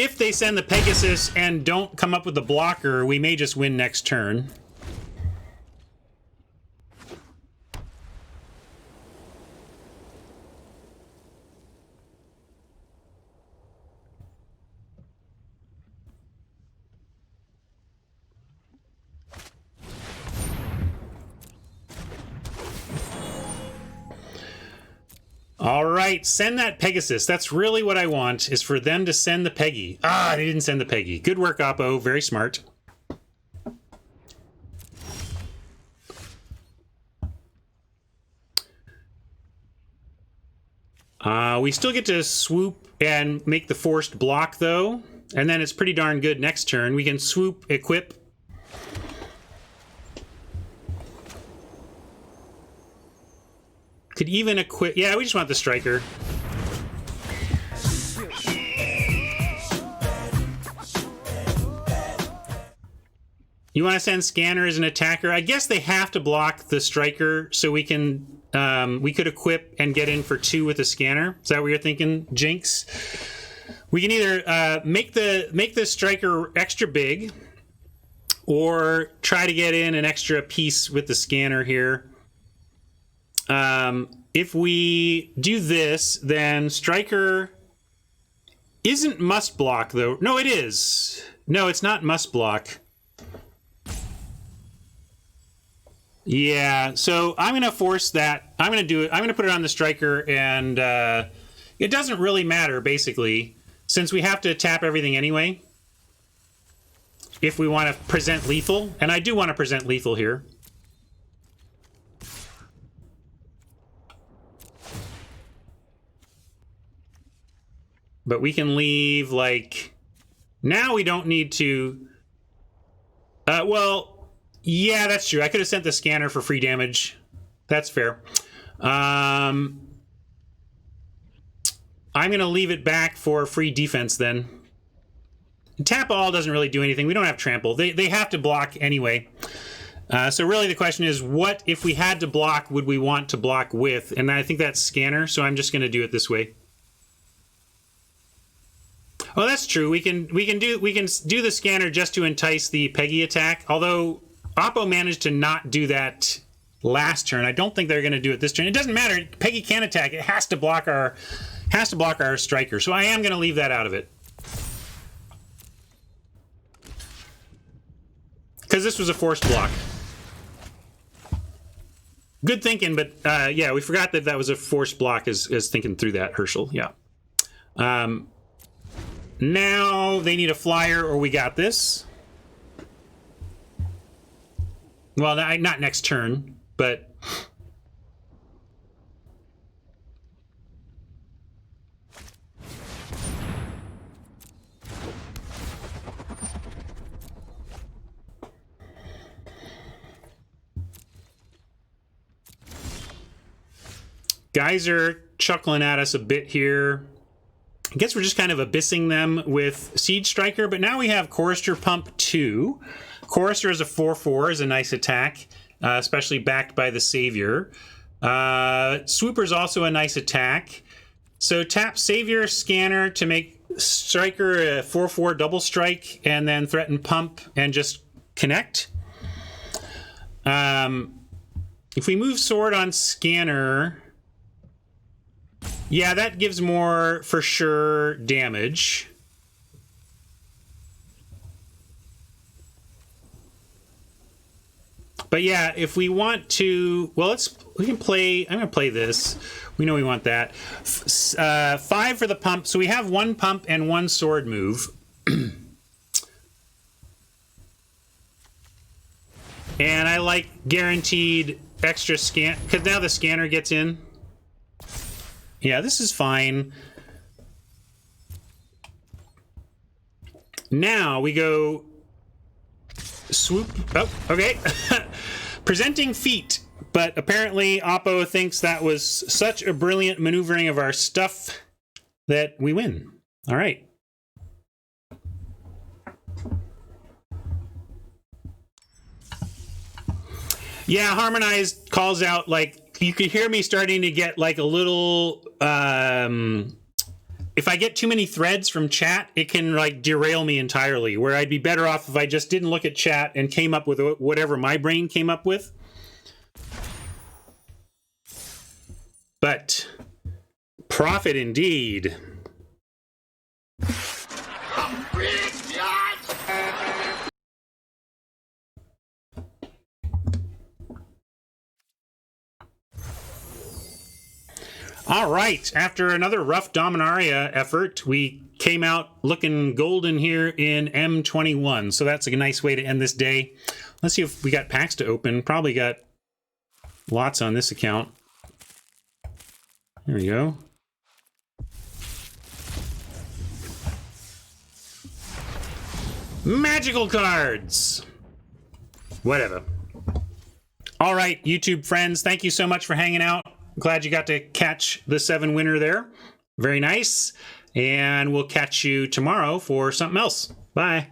A: if they send the Pegasus and don't come up with the blocker, we may just win next turn. All right, send that Pegasus. That's really what I want, is for them to send the Peggy. Ah, they didn't send the Peggy. Good work, Oppo. Very smart. We still get to swoop and make the forced block, though. And then it's pretty darn good next turn. We can swoop, equip. Could even equip... Yeah, we just want the striker. You want to send Scanner as an attacker? I guess they have to block the striker so we can... we could equip and get in for 2 with the Scanner. Is that what you're thinking, Jinx? We can either make the striker extra big or try to get in an extra piece with the Scanner here. If we do this, then striker isn't must block, though. No, it is. No, it's not must block. Yeah, so I'm going to force that. I'm going to do it. I'm going to put it on the striker, and it doesn't really matter, basically, since we have to tap everything anyway. If we want to present lethal, and I do want to present lethal here. But we can leave, like... Now we don't need to... well... Yeah, that's true. I could have sent the Scanner for free damage. That's fair. I'm going to leave it back for free defense then. Tap all doesn't really do anything. We don't have trample. They have to block anyway. So really the question is, what if we had to block would we want to block with? And I think that's Scanner, so I'm just going to do it this way. Oh, that's true. We can do the Scanner just to entice the Peggy attack. Although Oppo managed to not do that last turn. I don't think they're going to do it this turn. It doesn't matter. Peggy can attack. It has to block our striker. So I am going to leave that out of it. Because this was a forced block. Good thinking, but yeah, we forgot that was a forced block as thinking through that, Herschel. Yeah. Now they need a flyer, or we got this. Well, not next turn, but... Guys are chuckling at us a bit here. I guess we're just kind of abyssing them with Siege Striker, but now we have Chorister Pump 2. Chorister is a 4/4, is a nice attack, especially backed by the Savior. Swooper's also a nice attack. So tap Savior, Scanner to make Striker a 4/4 double strike, and then threaten Pump and just connect. If we move Sword on Scanner... Yeah, that gives more, for sure, damage. But yeah, if we want to... Well, we can play... I'm going to play this. We know we want that. 5 for the pump. So we have 1 pump and 1 sword move. And I like guaranteed extra scan... Because now the Scanner gets in. Yeah, this is fine. Now we go swoop. Oh, okay. Presenting feat. But apparently Oppo thinks that was such a brilliant maneuvering of our stuff that we win. All right. Yeah, Harmonized calls out, like, you could hear me starting to get like a little if I get too many threads from chat, it can like derail me entirely, where I'd be better off if I just didn't look at chat and came up with whatever my brain came up with. But profit indeed. All right, after another rough Dominaria effort, we came out looking golden here in M21. So that's a nice way to end this day. Let's see if we got packs to open. Probably got lots on this account. There we go. Magical cards! Whatever. All right, YouTube friends, thank you so much for hanging out. Glad you got to catch the 7 winner there. Very nice. And we'll catch you tomorrow for something else. Bye.